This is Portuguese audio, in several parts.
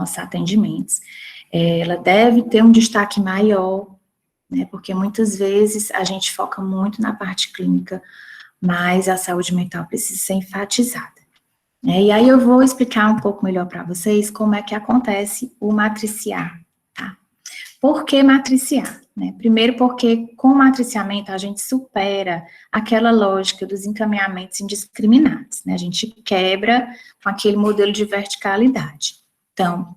nossos atendimentos, ela deve ter um destaque maior, né, porque muitas vezes a gente foca muito na parte clínica, mas a saúde mental precisa ser enfatizada. E aí eu vou explicar um pouco melhor para vocês como é que acontece o matriciar, tá? Por que matriciar? Né? Primeiro porque com o matriciamento a gente supera aquela lógica dos encaminhamentos indiscriminados, né? A gente quebra com aquele modelo de verticalidade. Então,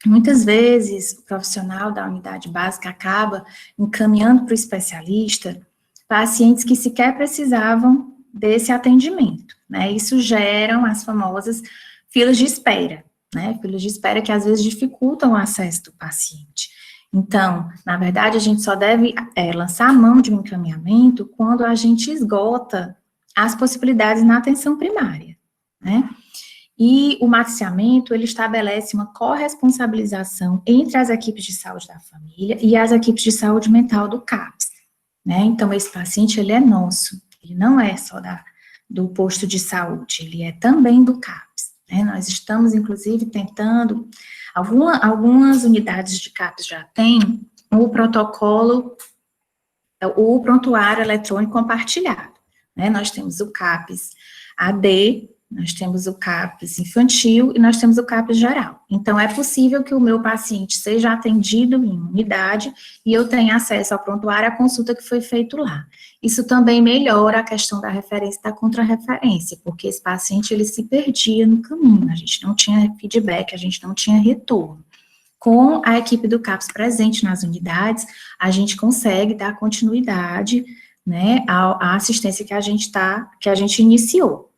muitas vezes o profissional da unidade básica acaba encaminhando para o especialista pacientes que sequer precisavam desse atendimento, né? Isso geram as famosas filas de espera, né? Filas de espera que às vezes dificultam o acesso do paciente. Então, na verdade, a gente só deve lançar a mão de um encaminhamento quando a gente esgota as possibilidades na atenção primária, né? E o matriciamento, ele estabelece uma corresponsabilização entre as equipes de saúde da família e as equipes de saúde mental do CAPS, né? Então, esse paciente, ele é nosso, ele não é só do posto de saúde, ele é também do CAPS, né? Nós estamos, inclusive, tentando, algumas unidades de CAPS já têm o protocolo, o prontuário eletrônico compartilhado, né? Nós temos o CAPS AD, nós temos o CAPS infantil e nós temos o CAPS geral. Então, é possível que o meu paciente seja atendido em unidade e eu tenha acesso ao prontuário, à consulta que foi feito lá. Isso também melhora a questão da referência e da contrarreferência, porque esse paciente, ele se perdia no caminho, a gente não tinha feedback, a gente não tinha retorno. Com a equipe do CAPS presente nas unidades, a gente consegue dar continuidade, né, à assistência que a gente iniciou.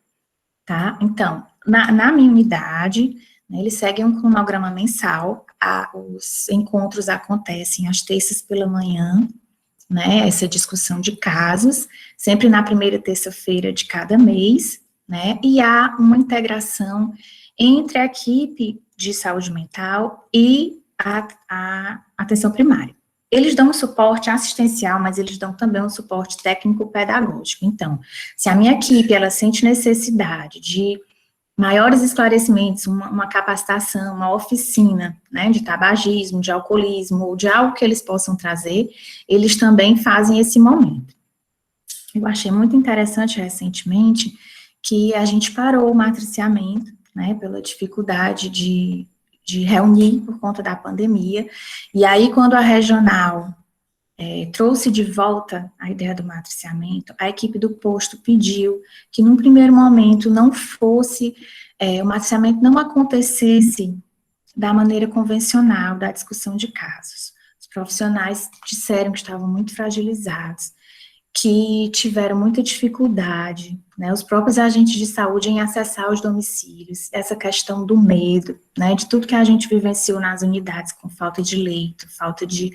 Tá? Então, na minha unidade, né, eles seguem um cronograma mensal, os encontros acontecem às terças pela manhã, né, essa discussão de casos, sempre na primeira terça-feira de cada mês, né, e há uma integração entre a equipe de saúde mental e a atenção primária. Eles dão um suporte assistencial, mas eles dão também um suporte técnico-pedagógico. Então, se a minha equipe, ela sente necessidade de maiores esclarecimentos, uma capacitação, uma oficina, né, de tabagismo, de alcoolismo, ou de algo que eles possam trazer, eles também fazem esse momento. Eu achei muito interessante recentemente que a gente parou o matriciamento, né, pela dificuldade de reunir por conta da pandemia, e aí quando a regional trouxe de volta a ideia do matriciamento, a equipe do posto pediu que num primeiro momento não fosse, o matriciamento não acontecesse da maneira convencional, da discussão de casos. Os profissionais disseram que estavam muito fragilizados, que tiveram muita dificuldade, né, os próprios agentes de saúde em acessar os domicílios, essa questão do medo, né, de tudo que a gente vivenciou nas unidades, com falta de leito, falta de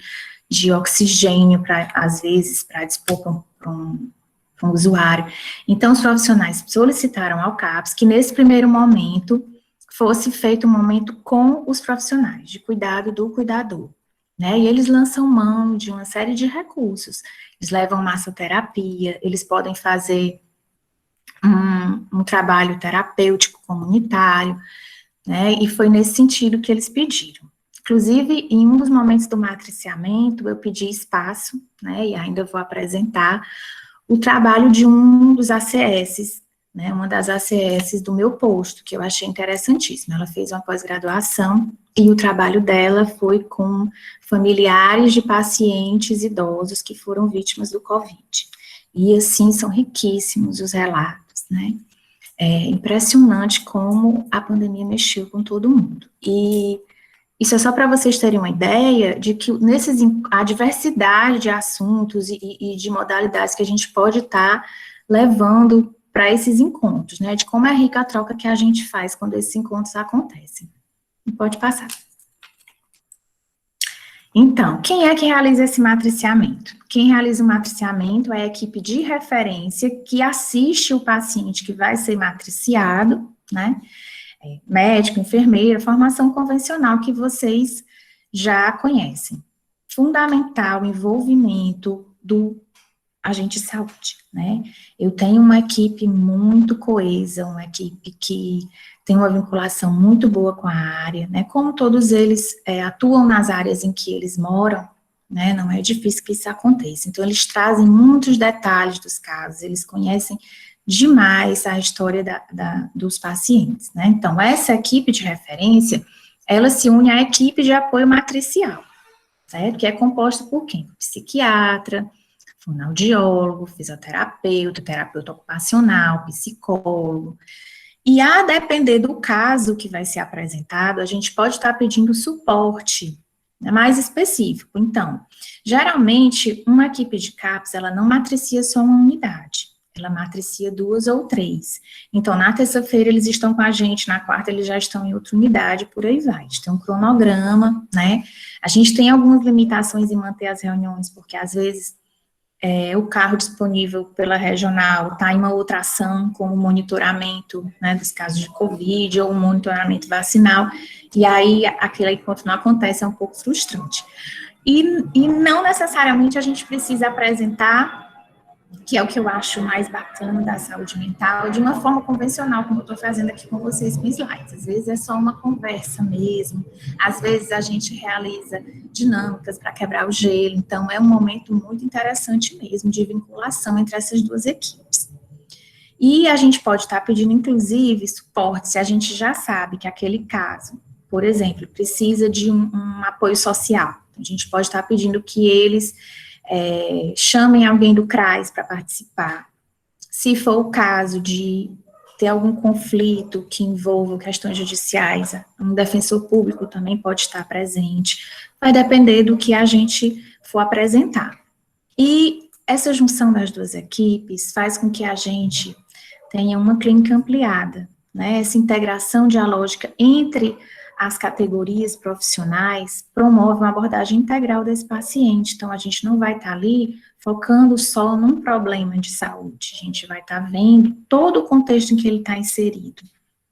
oxigênio, às vezes, para dispor para um usuário. Então, os profissionais solicitaram ao CAPS que, nesse primeiro momento, fosse feito um momento com os profissionais, de cuidado do cuidador, né, e eles lançam mão de uma série de recursos. Eles levam massoterapia, eles podem fazer um trabalho terapêutico comunitário, né, e foi nesse sentido que eles pediram. Inclusive, em um dos momentos do matriciamento, eu pedi espaço, né, e ainda vou apresentar o trabalho de um dos ACS, né, uma das ACS do meu posto, que eu achei interessantíssimo. Ela fez uma pós-graduação e o trabalho dela foi com familiares de pacientes idosos que foram vítimas do Covid. E, assim, são riquíssimos os relatos, né? É impressionante como a pandemia mexeu com todo mundo. E isso é só para vocês terem uma ideia de que a diversidade de assuntos e de modalidades que a gente pode estar levando para esses encontros, né, de como é rica a troca que a gente faz quando esses encontros acontecem. Pode passar. Então, quem é que realiza esse matriciamento? Quem realiza o matriciamento é a equipe de referência que assiste o paciente que vai ser matriciado, né, médico, enfermeira, formação convencional que vocês já conhecem. Fundamental o envolvimento do agente de saúde, né? Eu tenho uma equipe muito coesa, uma equipe que têm uma vinculação muito boa com a área, né? Como todos eles atuam nas áreas em que eles moram, né? Não é difícil que isso aconteça. Então, eles trazem muitos detalhes dos casos, eles conhecem demais a história dos pacientes, né? Então, essa equipe de referência, ela se une à equipe de apoio matricial, certo? Que é composta por quem? Psiquiatra, fonoaudiólogo, fisioterapeuta, terapeuta ocupacional, psicólogo. E a depender do caso que vai ser apresentado, a gente pode estar pedindo suporte, né, mais específico. Então, geralmente, uma equipe de CAPS, ela não matricia só uma unidade, ela matricia 2 ou 3. Então, na terça-feira eles estão com a gente, na quarta eles já estão em outra unidade, por aí vai. A gente tem um cronograma, né? A gente tem algumas limitações em manter as reuniões, porque às vezes o carro disponível pela regional está em uma outra ação, como monitoramento, né, dos casos de Covid ou monitoramento vacinal, e aí aquele encontro não acontece, é um pouco frustrante. E não necessariamente a gente precisa apresentar, que é o que eu acho mais bacana da saúde mental, de uma forma convencional, como eu estou fazendo aqui com vocês com slides. Às vezes é só uma conversa mesmo, às vezes a gente realiza dinâmicas para quebrar o gelo, então é um momento muito interessante mesmo de vinculação entre essas duas equipes. E a gente pode estar pedindo, inclusive, suporte, se a gente já sabe que aquele caso, por exemplo, precisa de um apoio social. A gente pode estar pedindo que eles chamem alguém do CRAS para participar. Se for o caso de ter algum conflito que envolva questões judiciais, um defensor público também pode estar presente. Vai depender do que a gente for apresentar. E essa junção das duas equipes faz com que a gente tenha uma clínica ampliada, né? Essa integração dialógica entre as categorias profissionais promove uma abordagem integral desse paciente. Então, a gente não vai estar ali focando só num problema de saúde, a gente vai estar vendo todo o contexto em que ele está inserido.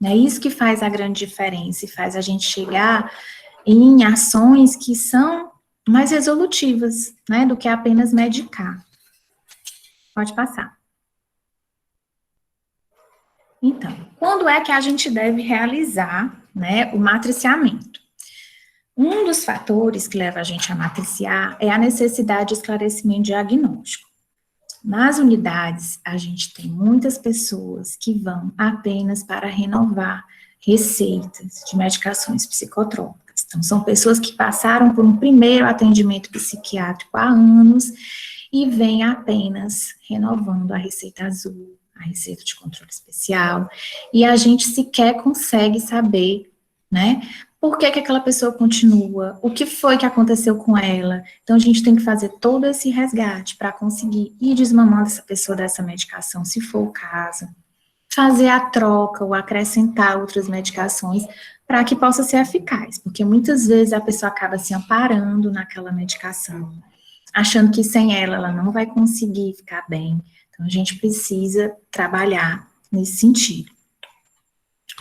É isso que faz a grande diferença e faz a gente chegar em ações que são mais resolutivas, né, do que apenas medicar. Pode passar. Então, quando é que a gente deve realizar, né, o matriciamento? Um dos fatores que leva a gente a matriciar é a necessidade de esclarecimento diagnóstico. Nas unidades, a gente tem muitas pessoas que vão apenas para renovar receitas de medicações psicotrópicas. Então, são pessoas que passaram por um primeiro atendimento psiquiátrico há anos e vêm apenas renovando a receita azul, a receita de controle especial, e a gente sequer consegue saber, né, por que aquela pessoa continua, o que foi que aconteceu com ela. Então, a gente tem que fazer todo esse resgate para conseguir ir desmamando essa pessoa dessa medicação, se for o caso, fazer a troca ou acrescentar outras medicações para que possa ser eficaz, porque muitas vezes a pessoa acaba se amparando naquela medicação, achando que sem ela não vai conseguir ficar bem. Então, a gente precisa trabalhar nesse sentido.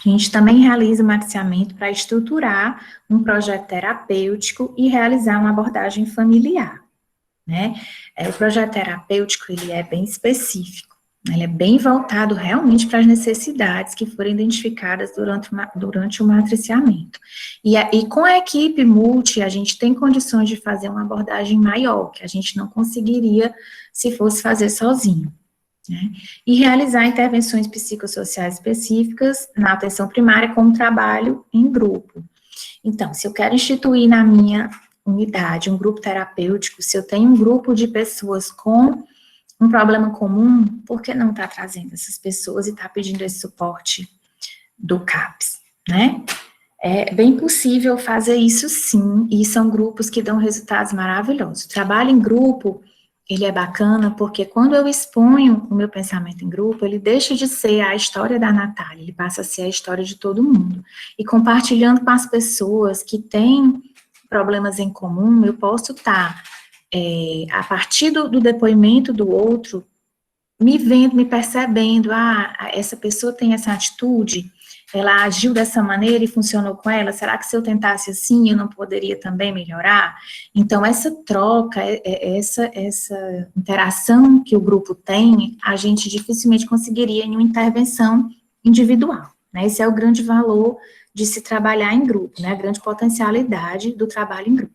A gente também realiza matriciamento para estruturar um projeto terapêutico e realizar uma abordagem familiar, né? O projeto terapêutico, ele é bem específico, ele é bem voltado realmente para as necessidades que forem identificadas durante o matriciamento. E com a equipe multi, a gente tem condições de fazer uma abordagem maior, que a gente não conseguiria se fosse fazer sozinho. Né? E realizar intervenções psicossociais específicas na atenção primária como trabalho em grupo. Então, se eu quero instituir na minha unidade um grupo terapêutico, se eu tenho um grupo de pessoas com um problema comum, por que não está trazendo essas pessoas e está pedindo esse suporte do CAPS, né? É bem possível fazer isso sim, e são grupos que dão resultados maravilhosos. O trabalho em grupo, ele é bacana porque quando eu exponho o meu pensamento em grupo, ele deixa de ser a história da Natália, ele passa a ser a história de todo mundo. E compartilhando com as pessoas que têm problemas em comum, eu posso estar, a partir do depoimento do outro, me vendo, me percebendo, essa pessoa tem essa atitude, ela agiu dessa maneira e funcionou com ela, será que se eu tentasse assim, eu não poderia também melhorar? Então, essa troca, essa interação que o grupo tem, a gente dificilmente conseguiria em uma intervenção individual, né? Esse é o grande valor de se trabalhar em grupo, né? A grande potencialidade do trabalho em grupo.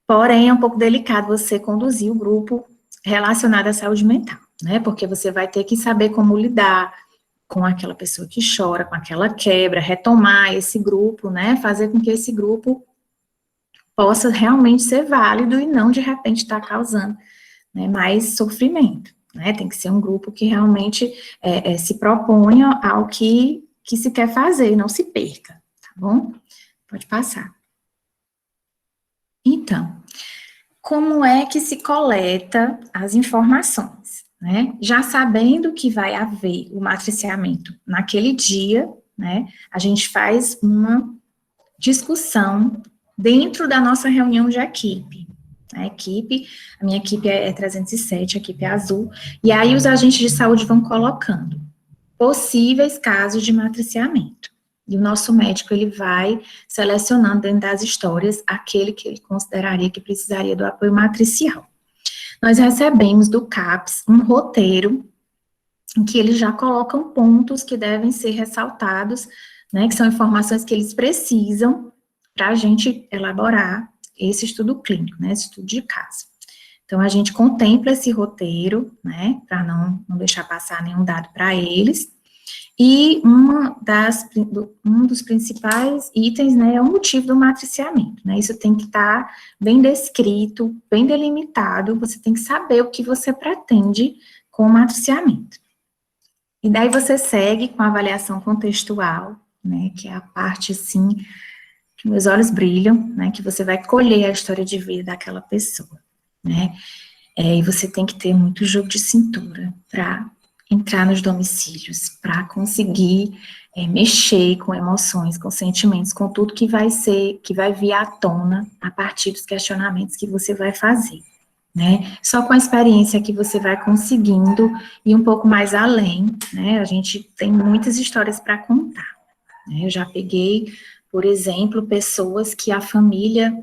Porém, é um pouco delicado você conduzir o grupo relacionado à saúde mental, né? Porque você vai ter que saber como lidar com aquela pessoa que chora, com aquela quebra, retomar esse grupo, né? Fazer com que esse grupo possa realmente ser válido e não, de repente, estar causando, né, mais sofrimento, né? Tem que ser um grupo que realmente se proponha ao que se quer fazer, não se perca, tá bom? Pode passar. Então, como é que se coleta as informações, né? Já sabendo que vai haver o matriciamento naquele dia, né? A gente faz uma discussão dentro da nossa reunião de equipe. A minha equipe é 307, a equipe é azul, e aí os agentes de saúde vão colocando possíveis casos de matriciamento. E o nosso médico, ele vai selecionando dentro das histórias aquele que ele consideraria que precisaria do apoio matricial. Nós recebemos do CAPS um roteiro em que eles já colocam pontos que devem ser ressaltados, né, que são informações que eles precisam para a gente elaborar esse estudo clínico, né, esse estudo de caso. Então, a gente contempla esse roteiro, né, para não deixar passar nenhum dado para eles, e um dos principais itens, né, é o motivo do matriciamento, né, isso tem que estar bem descrito, bem delimitado, você tem que saber o que você pretende com o matriciamento. E daí você segue com a avaliação contextual, né, que é a parte, assim, que meus olhos brilham, né, que você vai colher a história de vida daquela pessoa, né, e você tem que ter muito jogo de cintura para entrar nos domicílios, para conseguir mexer com emoções, com sentimentos, com tudo que vai vir à tona a partir dos questionamentos que você vai fazer, né? Só com a experiência que você vai conseguindo ir um pouco mais além, né? A gente tem muitas histórias para contar, né? Eu já peguei, por exemplo, pessoas que a família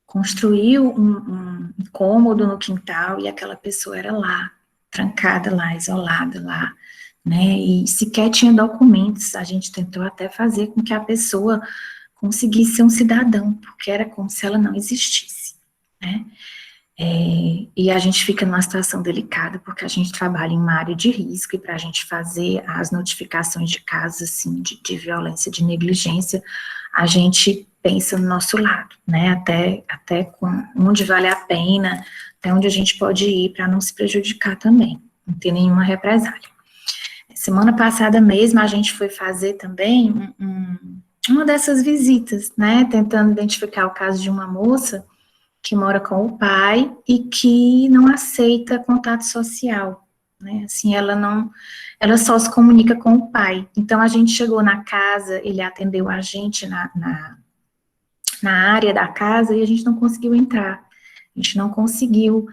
construiu um cômodo no quintal e aquela pessoa era lá, trancada lá, isolada lá, né, e sequer tinha documentos. A gente tentou até fazer com que a pessoa conseguisse ser um cidadão, porque era como se ela não existisse, né, e a gente fica numa situação delicada, porque a gente trabalha em uma área de risco, e para a gente fazer as notificações de casos, assim, de violência, de negligência, a gente pensa no nosso lado, né, até com onde vale a pena, até onde a gente pode ir para não se prejudicar também, não ter nenhuma represália. Semana passada mesmo, a gente foi fazer também uma dessas visitas, né, tentando identificar o caso de uma moça que mora com o pai e que não aceita contato social, né, assim, ela só se comunica com o pai. Então, a gente chegou na casa, ele atendeu a gente na área da casa e a gente não conseguiu entrar, a gente não conseguiu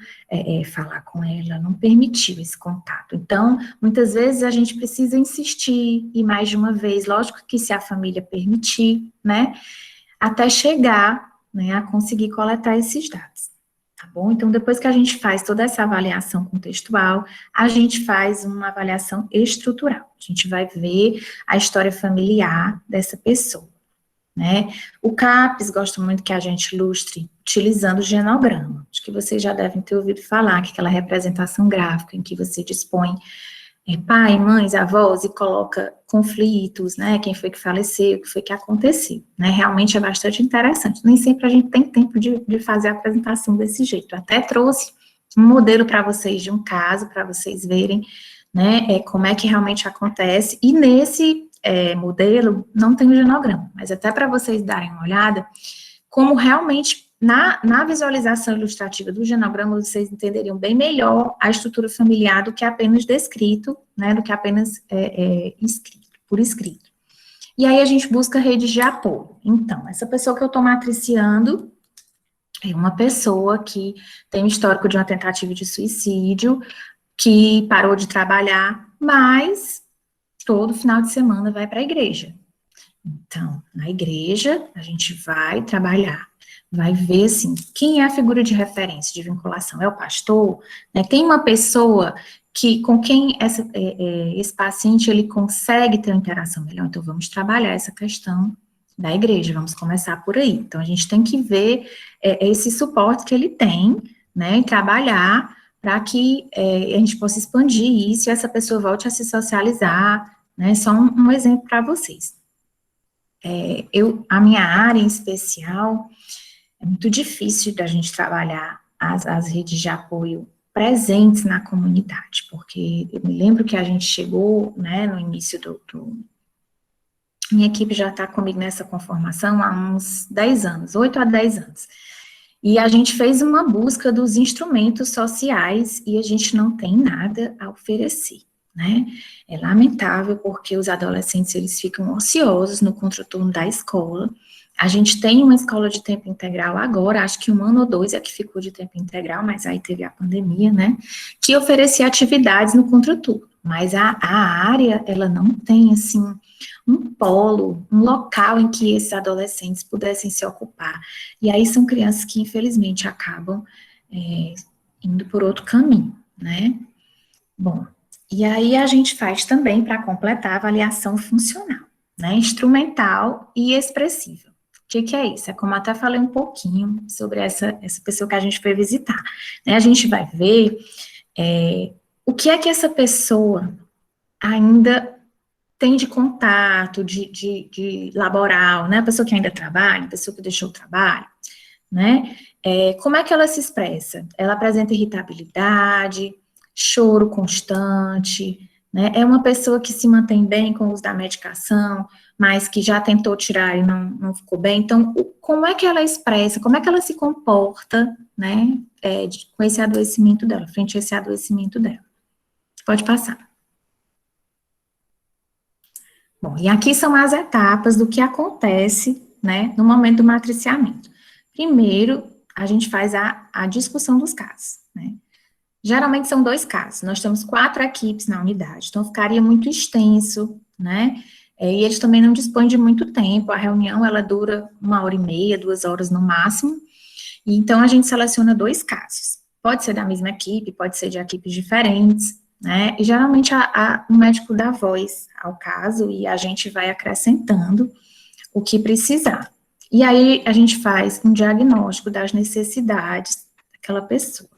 falar com ela, não permitiu esse contato. Então, muitas vezes a gente precisa insistir, e mais de uma vez, lógico que se a família permitir, né, até chegar, né, a conseguir coletar esses dados, tá bom? Então, depois que a gente faz toda essa avaliação contextual, a gente faz uma avaliação estrutural, a gente vai ver a história familiar dessa pessoa, né? O CAPS gosta muito que a gente ilustre utilizando o genograma. Acho que vocês já devem ter ouvido falar, que é aquela representação gráfica em que você dispõe pai, mães, avós e coloca conflitos, né? Quem foi que faleceu, o que foi que aconteceu, né? Realmente é bastante interessante. Nem sempre a gente tem tempo de fazer a apresentação desse jeito. Eu até trouxe um modelo para vocês de um caso, para vocês verem, né? Como é que realmente acontece. E nesse modelo não tem o genograma, mas até para vocês darem uma olhada, como realmente na visualização ilustrativa do genograma, vocês entenderiam bem melhor a estrutura familiar do que apenas descrito, né, do que apenas por escrito. E aí a gente busca redes de apoio. Então, essa pessoa que eu estou matriciando é uma pessoa que tem um histórico de uma tentativa de suicídio, que parou de trabalhar, mas todo final de semana vai para a igreja. Então, na igreja, a gente vai trabalhar, vai ver, assim, quem é a figura de referência, de vinculação, é o pastor, né? Tem uma pessoa com quem esse paciente ele consegue ter uma interação melhor. Então, vamos trabalhar essa questão da igreja, vamos começar por aí. Então, a gente tem que ver esse suporte que ele tem, né, e trabalhar para que a gente possa expandir isso e essa pessoa volte a se socializar, né, só um exemplo para vocês. A minha área em especial, é muito difícil da gente trabalhar as redes de apoio presentes na comunidade, porque eu me lembro que a gente chegou, né, no início minha equipe já está comigo nessa conformação há uns 10 anos, 8 a 10 anos. E a gente fez uma busca dos instrumentos sociais e a gente não tem nada a oferecer, né? É lamentável porque os adolescentes, eles ficam ociosos no contraturno da escola. A gente tem uma escola de tempo integral agora, acho que 1 ano ou 2 é que ficou de tempo integral, mas aí teve a pandemia, né? Que oferecia atividades no contraturno. Mas a área, ela não tem, assim, um polo, um local em que esses adolescentes pudessem se ocupar. E aí são crianças que, infelizmente, acabam indo por outro caminho, né? Bom, e aí a gente faz também, para completar, a avaliação funcional, né? Instrumental e expressiva. O que é isso? É como até falei um pouquinho sobre essa pessoa que a gente foi visitar, né? A gente vai ver o que é que essa pessoa ainda tem de contato, de laboral, né? A pessoa que ainda trabalha, a pessoa que deixou o trabalho, né? Como é que ela se expressa? Ela apresenta irritabilidade, choro constante, né? É uma pessoa que se mantém bem com o uso da medicação, mas que já tentou tirar e não ficou bem. Então, como é que ela expressa, como é que ela se comporta, né? Com esse adoecimento dela, frente a esse adoecimento dela. Pode passar. Bom, e aqui são as etapas do que acontece, né, no momento do matriciamento. Primeiro, a gente faz a discussão dos casos, né. Geralmente são 2 casos, nós temos 4 equipes na unidade, então ficaria muito extenso, né, e eles também não dispõem de muito tempo, a reunião, ela dura 1h30, 2 horas no máximo, e então a gente seleciona 2 casos. Pode ser da mesma equipe, pode ser de equipes diferentes, né, e geralmente o médico dá voz ao caso e a gente vai acrescentando o que precisar. E aí a gente faz um diagnóstico das necessidades daquela pessoa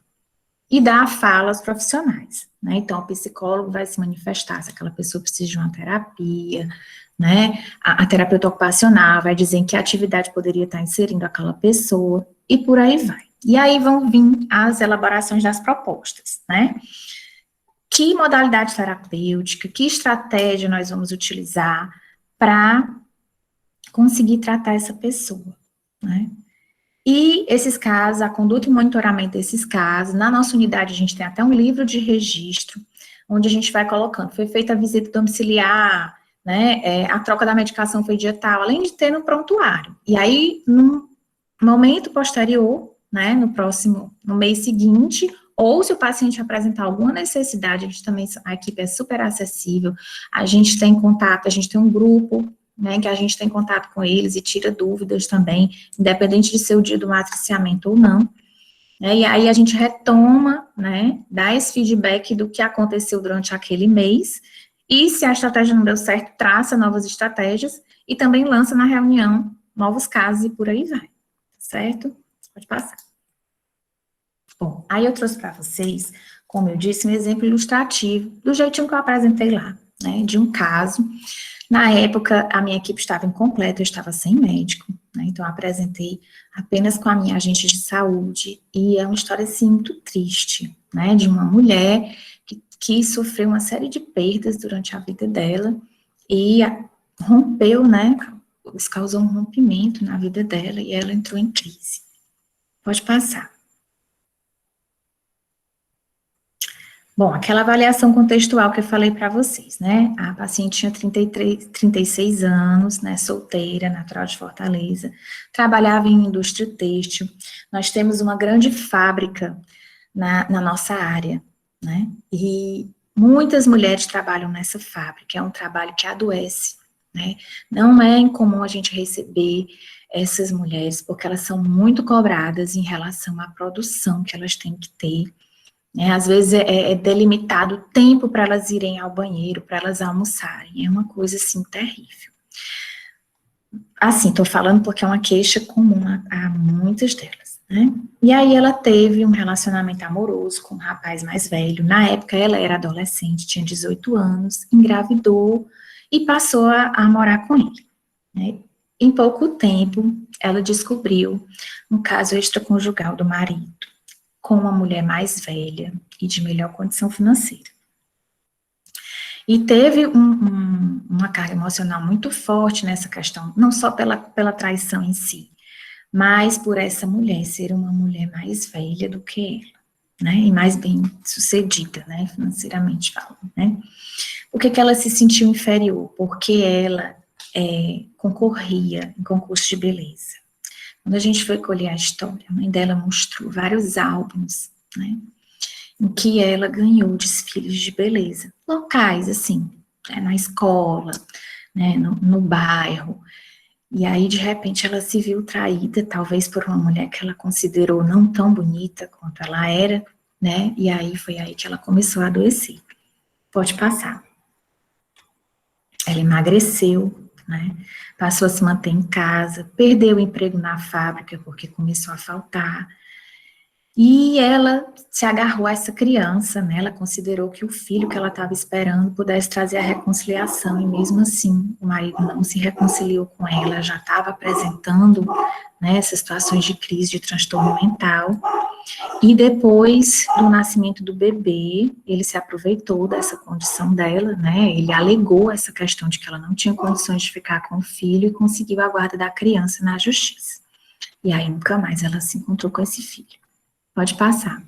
e dá a fala aos profissionais, né, então o psicólogo vai se manifestar se aquela pessoa precisa de uma terapia, né, a terapeuta ocupacional vai dizer em que atividade poderia estar inserindo aquela pessoa e por aí vai. E aí vão vir as elaborações das propostas, né, que modalidade terapêutica, que estratégia nós vamos utilizar para conseguir tratar essa pessoa, né? E esses casos, a conduta e monitoramento desses casos, na nossa unidade a gente tem até um livro de registro, onde a gente vai colocando, foi feita a visita domiciliar, né, a troca da medicação foi dia tal, além de ter no prontuário. E aí, no momento posterior, né, no mês seguinte, ou se o paciente apresentar alguma necessidade, a equipe é super acessível, a gente tem contato, a gente tem um grupo, né, que a gente tem contato com eles e tira dúvidas também, independente de ser o dia do matriciamento ou não, né, e aí a gente retoma, né, dá esse feedback do que aconteceu durante aquele mês, e se a estratégia não deu certo, traça novas estratégias, e também lança na reunião novos casos e por aí vai, certo? Pode passar. Bom, aí eu trouxe para vocês, como eu disse, um exemplo ilustrativo, do jeitinho que eu apresentei lá, né, de um caso. Na época, a minha equipe estava incompleta, eu estava sem médico, né, então eu apresentei apenas com a minha agente de saúde, e é uma história, assim, muito triste, né, de uma mulher que sofreu uma série de perdas durante a vida dela, e rompeu, né, isso causou um rompimento na vida dela, e ela entrou em crise. Pode passar. Bom, aquela avaliação contextual que eu falei para vocês, né? A paciente tinha 36 anos, né? Solteira, natural de Fortaleza, trabalhava em indústria têxtil. Nós temos uma grande fábrica na nossa área, né? E muitas mulheres trabalham nessa fábrica, é um trabalho que adoece, né? Não é incomum a gente receber essas mulheres, porque elas são muito cobradas em relação à produção que elas têm que ter, né? Às vezes é delimitado tempo para elas irem ao banheiro, para elas almoçarem, é uma coisa, assim, terrível. Assim, estou falando porque é uma queixa comum a muitas delas, né? E aí ela teve um relacionamento amoroso com um rapaz mais velho, na época ela era adolescente, tinha 18 anos, engravidou e passou a morar com ele, né? Em pouco tempo, ela descobriu um caso extraconjugal do marido, com uma mulher mais velha e de melhor condição financeira. E teve uma carga emocional muito forte nessa questão, não só pela traição em si, mas por essa mulher ser uma mulher mais velha do que ela, né, e mais bem sucedida, né, financeiramente falando, né. Por que ela se sentiu inferior? Porque ela concorria em concurso de beleza. Quando a gente foi colher a história, a mãe dela mostrou vários álbuns, né, em que ela ganhou desfiles de beleza, locais, assim, né, na escola, né, no bairro, e aí, de repente, ela se viu traída, talvez por uma mulher que ela considerou não tão bonita quanto ela era, né, e aí foi aí que ela começou a adoecer. Pode passar. Ela emagreceu, né, passou a se manter em casa, perdeu o emprego na fábrica porque começou a faltar, e ela se agarrou a essa criança, né, ela considerou que o filho que ela estava esperando pudesse trazer a reconciliação, e mesmo assim, o marido não se reconciliou com ela, já estava apresentando, né, essas situações de crise, de transtorno mental, e depois do nascimento do bebê, ele se aproveitou dessa condição dela, né, ele alegou essa questão de que ela não tinha condições de ficar com o filho e conseguiu a guarda da criança na justiça. E aí nunca mais ela se encontrou com esse filho. Pode passar.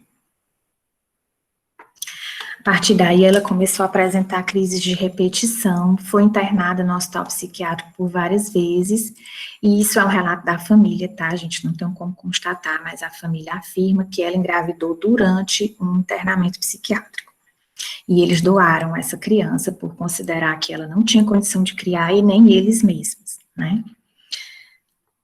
A partir daí, ela começou a apresentar crises de repetição, foi internada no hospital psiquiátrico por várias vezes, e isso é um relato da família, tá? A gente não tem como constatar, mas a família afirma que ela engravidou durante um internamento psiquiátrico. E eles doaram essa criança por considerar que ela não tinha condição de criar, e nem eles mesmos, né?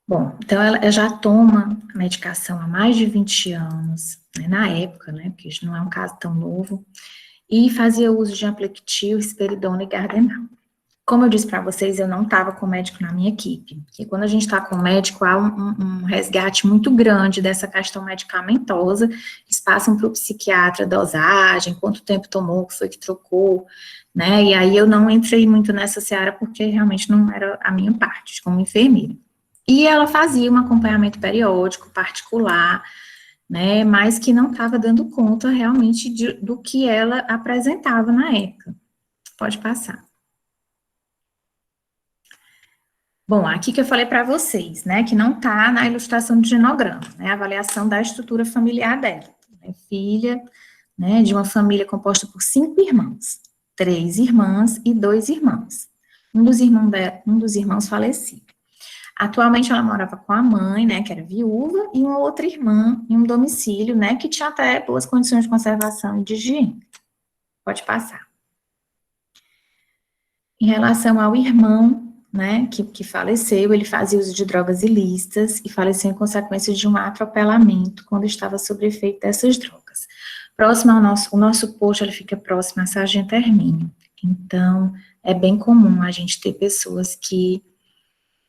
Bom, então ela já toma a medicação há mais de 20 anos, né, na época, né, porque não é um caso tão novo, e fazia uso de Amplextil, Risperidona e Gardenal. Como eu disse para vocês, eu não estava com médico na minha equipe, porque quando a gente está com médico, há um resgate muito grande dessa questão medicamentosa, eles passam para o psiquiatra, dosagem, quanto tempo tomou, o que foi que trocou, né, e aí eu não entrei muito nessa seara, porque realmente não era a minha parte, como enfermeira. E ela fazia um acompanhamento periódico, particular, né, mas que não estava dando conta realmente do que ela apresentava na época. Pode passar. Bom, aqui que eu falei para vocês, né, que não está na ilustração do genograma, né, a avaliação da estrutura familiar dela. É filha, né, de uma família composta por 5 irmãos, 3 irmãs e 2 irmãos. Um dos irmãos faleceu. Atualmente ela morava com a mãe, né, que era viúva, e uma outra irmã em um domicílio, né, que tinha até boas condições de conservação e de higiene. Pode passar. Em relação ao irmão, né, que faleceu, ele fazia uso de drogas ilícitas e faleceu em consequência de um atropelamento quando estava sob efeito dessas drogas. Próximo ao o nosso posto, ele fica próximo a Sargento Hermínio. Então, é bem comum a gente ter pessoas que,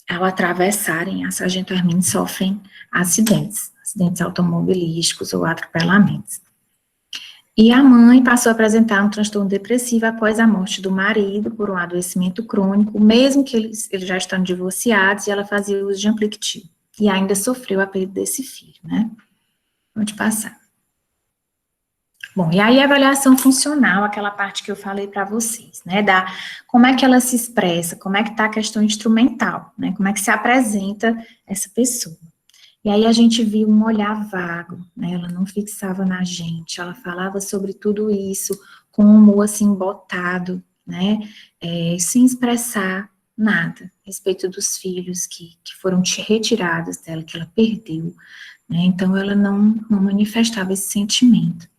ao atravessarem a Sargento Hermínio, sofrem acidentes automobilísticos ou atropelamentos. E a mãe passou a apresentar um transtorno depressivo após a morte do marido por um adoecimento crônico, mesmo que eles já estando divorciados, e ela fazia uso de Amplextil. E ainda sofreu a perda desse filho, né? Pode passar. Bom, e aí a avaliação funcional, aquela parte que eu falei para vocês, né, como é que ela se expressa, como é que está a questão instrumental, né, como é que se apresenta essa pessoa. E aí a gente viu um olhar vago, né, ela não fixava na gente, ela falava sobre tudo isso com um humor assim botado, né, sem expressar nada a respeito dos filhos que foram retirados dela, que ela perdeu, né, então ela não manifestava esse sentimento.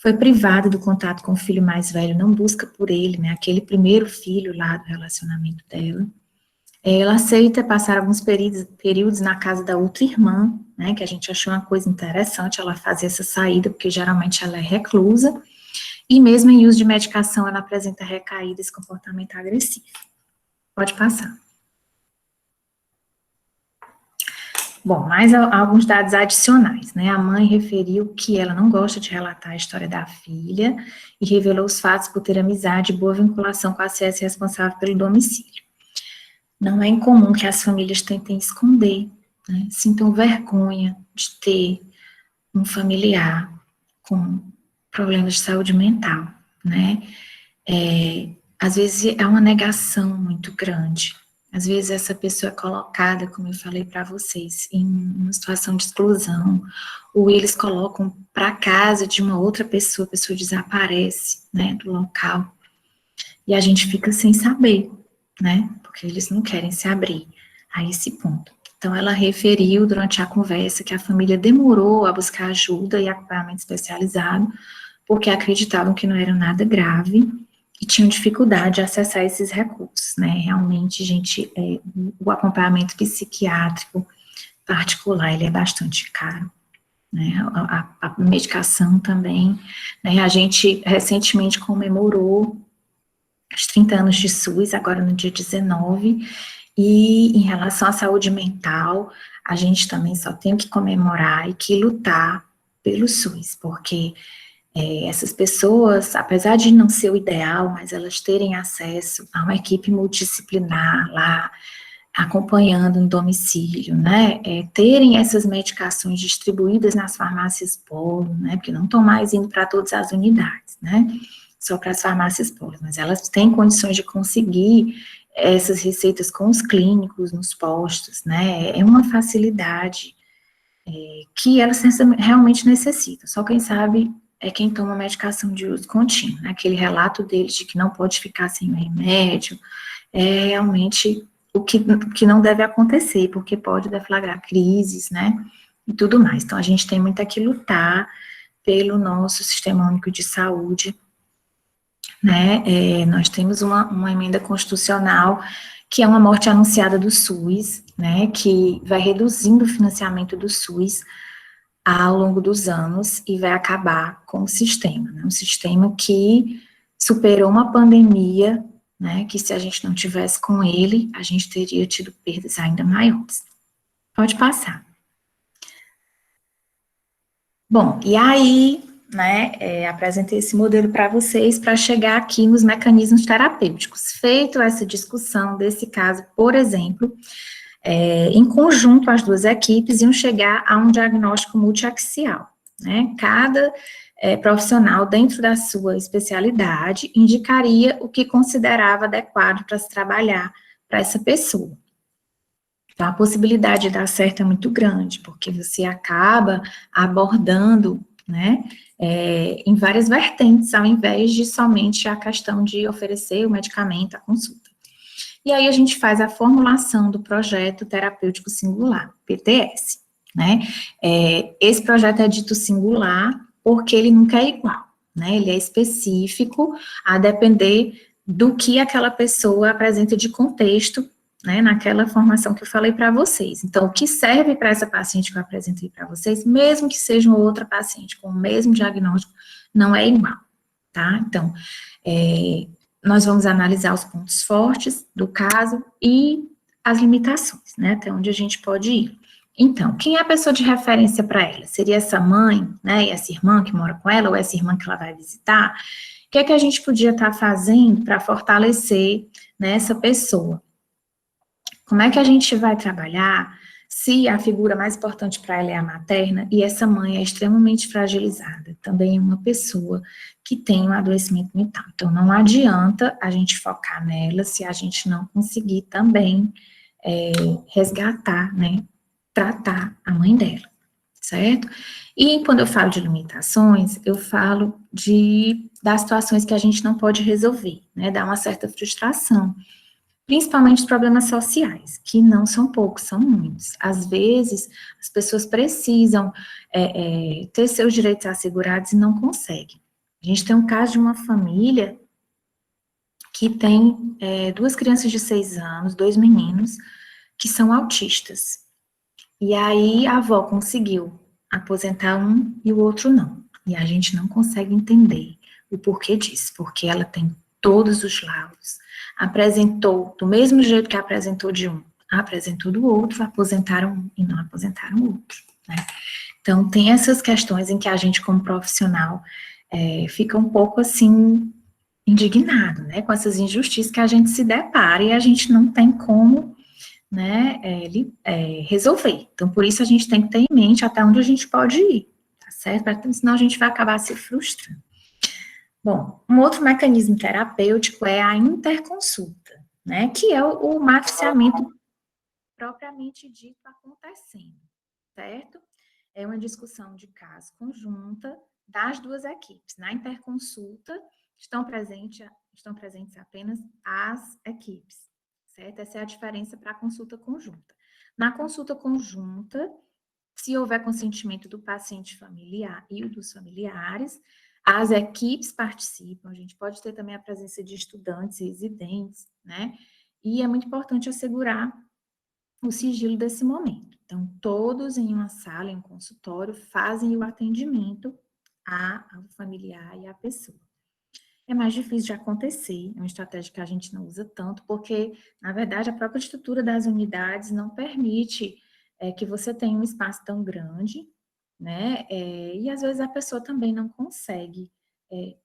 Foi privada do contato com o filho mais velho, não busca por ele, né, aquele primeiro filho lá do relacionamento dela. Ela aceita passar alguns períodos na casa da outra irmã, né, que a gente achou uma coisa interessante, ela fazer essa saída, porque geralmente ela é reclusa, e mesmo em uso de medicação, ela apresenta recaída, esse comportamento agressivo. Pode passar. Bom, mais alguns dados adicionais, né? A mãe referiu que ela não gosta de relatar a história da filha e revelou os fatos por ter amizade e boa vinculação com a CS responsável pelo domicílio. Não é incomum que as famílias tentem esconder, né? Sintam vergonha de ter um familiar com problemas de saúde mental, né? Às vezes é uma negação muito grande. Às vezes essa pessoa é colocada, como eu falei para vocês, em uma situação de exclusão, ou eles colocam para casa de uma outra pessoa, a pessoa desaparece, né, do local, e a gente fica sem saber, né, porque eles não querem se abrir a esse ponto. Então, ela referiu durante a conversa que a família demorou a buscar ajuda e acompanhamento especializado, porque acreditavam que não era nada grave, e tinham dificuldade de acessar esses recursos, né, realmente, gente, o acompanhamento psiquiátrico particular, ele é bastante caro, né, a medicação também, né, a gente recentemente comemorou os 30 anos de SUS, agora no dia 19, e em relação à saúde mental, a gente também só tem que comemorar e que lutar pelo SUS, porque essas pessoas, apesar de não ser o ideal, mas elas terem acesso a uma equipe multidisciplinar lá, acompanhando no domicílio, né, terem essas medicações distribuídas nas farmácias polo, né, porque não estão mais indo para todas as unidades, né, só para as farmácias polo, mas elas têm condições de conseguir essas receitas com os clínicos, nos postos, né, é uma facilidade que elas realmente necessitam, só quem sabe é quem toma medicação de uso contínuo, né? Aquele relato deles de que não pode ficar sem o remédio, é realmente o que não deve acontecer, porque pode deflagrar crises, né, e tudo mais. Então, a gente tem muito que lutar pelo nosso Sistema Único de Saúde, né, nós temos uma emenda constitucional que é uma morte anunciada do SUS, né, que vai reduzindo o financiamento do SUS ao longo dos anos e vai acabar com o sistema, né? Um sistema que superou uma pandemia, né, que se a gente não tivesse com ele, a gente teria tido perdas ainda maiores. Pode passar. Bom, e aí, né, apresentei esse modelo para vocês para chegar aqui nos mecanismos terapêuticos. Feito essa discussão desse caso, por exemplo, em conjunto, as duas equipes iam chegar a um diagnóstico multiaxial, né? Cada profissional, dentro da sua especialidade, indicaria o que considerava adequado para se trabalhar para essa pessoa. Então, a possibilidade de dar certo é muito grande, porque você acaba abordando, né, em várias vertentes, ao invés de somente a questão de oferecer o medicamento, a consulta. E aí a gente faz a formulação do projeto terapêutico singular, PTS, né? Esse projeto é dito singular porque ele nunca é igual, né? Ele é específico a depender do que aquela pessoa apresenta de contexto, né? Naquela formação que eu falei para vocês. Então, o que serve para essa paciente que eu apresentei para vocês, mesmo que seja uma outra paciente com o mesmo diagnóstico, não é igual, tá? Então, nós vamos analisar os pontos fortes do caso e as limitações, né, até onde a gente pode ir. Então, quem é a pessoa de referência para ela? Seria essa mãe, né, e essa irmã que mora com ela, ou essa irmã que ela vai visitar? O que é que a gente podia estar fazendo para fortalecer, né, essa pessoa? Como é que a gente vai trabalhar se a figura mais importante para ela é a materna e essa mãe é extremamente fragilizada? Também é uma pessoa que tem um adoecimento mental. Então, não adianta a gente focar nela se a gente não conseguir também resgatar, né, tratar a mãe dela, certo? E quando eu falo de limitações, eu falo das situações que a gente não pode resolver, né, dá uma certa frustração, principalmente os problemas sociais, que não são poucos, são muitos. Às vezes, as pessoas precisam ter seus direitos assegurados e não conseguem. A gente tem um caso de uma família que tem 2 crianças de 6 anos, 2 meninos, que são autistas. E aí a avó conseguiu aposentar um e o outro não. E a gente não consegue entender o porquê disso, porque ela tem todos os laudos, apresentou do mesmo jeito que apresentou de um, apresentou do outro, aposentaram um e não aposentaram o outro, né? Então, tem essas questões em que a gente, como profissional, fica um pouco, assim, indignado, né, com essas injustiças que a gente se depara e a gente não tem como, né, resolver. Então, por isso a gente tem que ter em mente até onde a gente pode ir, tá certo? Porque senão a gente vai acabar se frustrando. Bom, um outro mecanismo terapêutico é a interconsulta, né, que é o matriciamento propriamente dito acontecendo, certo? É uma discussão de caso conjunta das 2 equipes. Na interconsulta, estão presentes apenas as equipes, certo? Essa é a diferença para a consulta conjunta. Na consulta conjunta, se houver consentimento do paciente familiar e o dos familiares, as equipes participam, a gente pode ter também a presença de estudantes e residentes, né? E é muito importante assegurar o sigilo desse momento. Então, todos em uma sala, em um consultório, fazem o atendimento ao familiar e à pessoa. É mais difícil de acontecer, é uma estratégia que a gente não usa tanto, porque, na verdade, a própria estrutura das unidades não permite que você tenha um espaço tão grande, né? E, às vezes, a pessoa também não consegue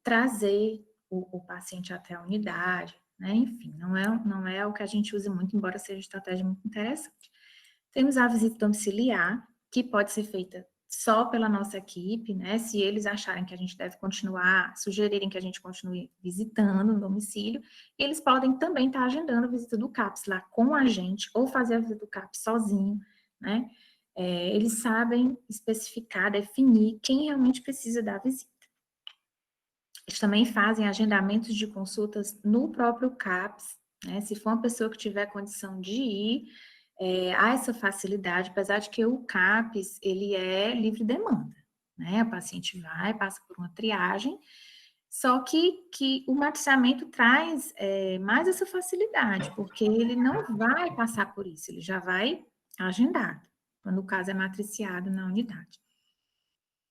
trazer o paciente até a unidade, né? Enfim, não é o que a gente usa muito, embora seja uma estratégia muito interessante. Temos a visita domiciliar, que pode ser feita só pela nossa equipe, né? Se eles acharem que a gente deve continuar, sugerirem que a gente continue visitando no domicílio, eles podem também estar agendando a visita do CAPS lá com a gente, ou fazer a visita do CAPS sozinho, né? Eles sabem especificar, definir quem realmente precisa da visita. Eles também fazem agendamentos de consultas no próprio CAPS, né? Se for uma pessoa que tiver condição de ir, há essa facilidade, apesar de que o CAPS, ele é livre demanda, né? O paciente vai, passa por uma triagem, só que o matriciamento traz mais essa facilidade, porque ele não vai passar por isso, ele já vai agendado, quando o caso é matriciado na unidade.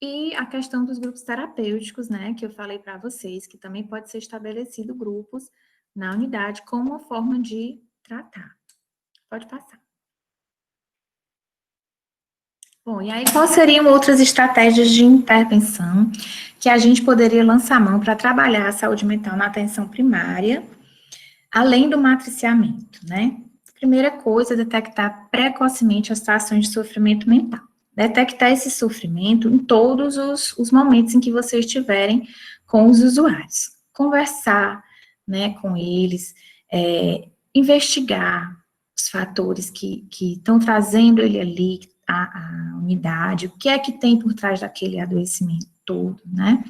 E a questão dos grupos terapêuticos, né, que eu falei para vocês, que também pode ser estabelecido grupos na unidade como uma forma de tratar. Pode passar. Bom, e aí quais seriam outras estratégias de intervenção que a gente poderia lançar mão para trabalhar a saúde mental na atenção primária, além do matriciamento, né? Primeira coisa, detectar precocemente as situações de sofrimento mental. Detectar esse sofrimento em todos os momentos em que vocês estiverem com os usuários. Conversar, né, com eles, investigar os fatores que estão trazendo ele ali, a unidade, o que é que tem por trás daquele adoecimento todo, né?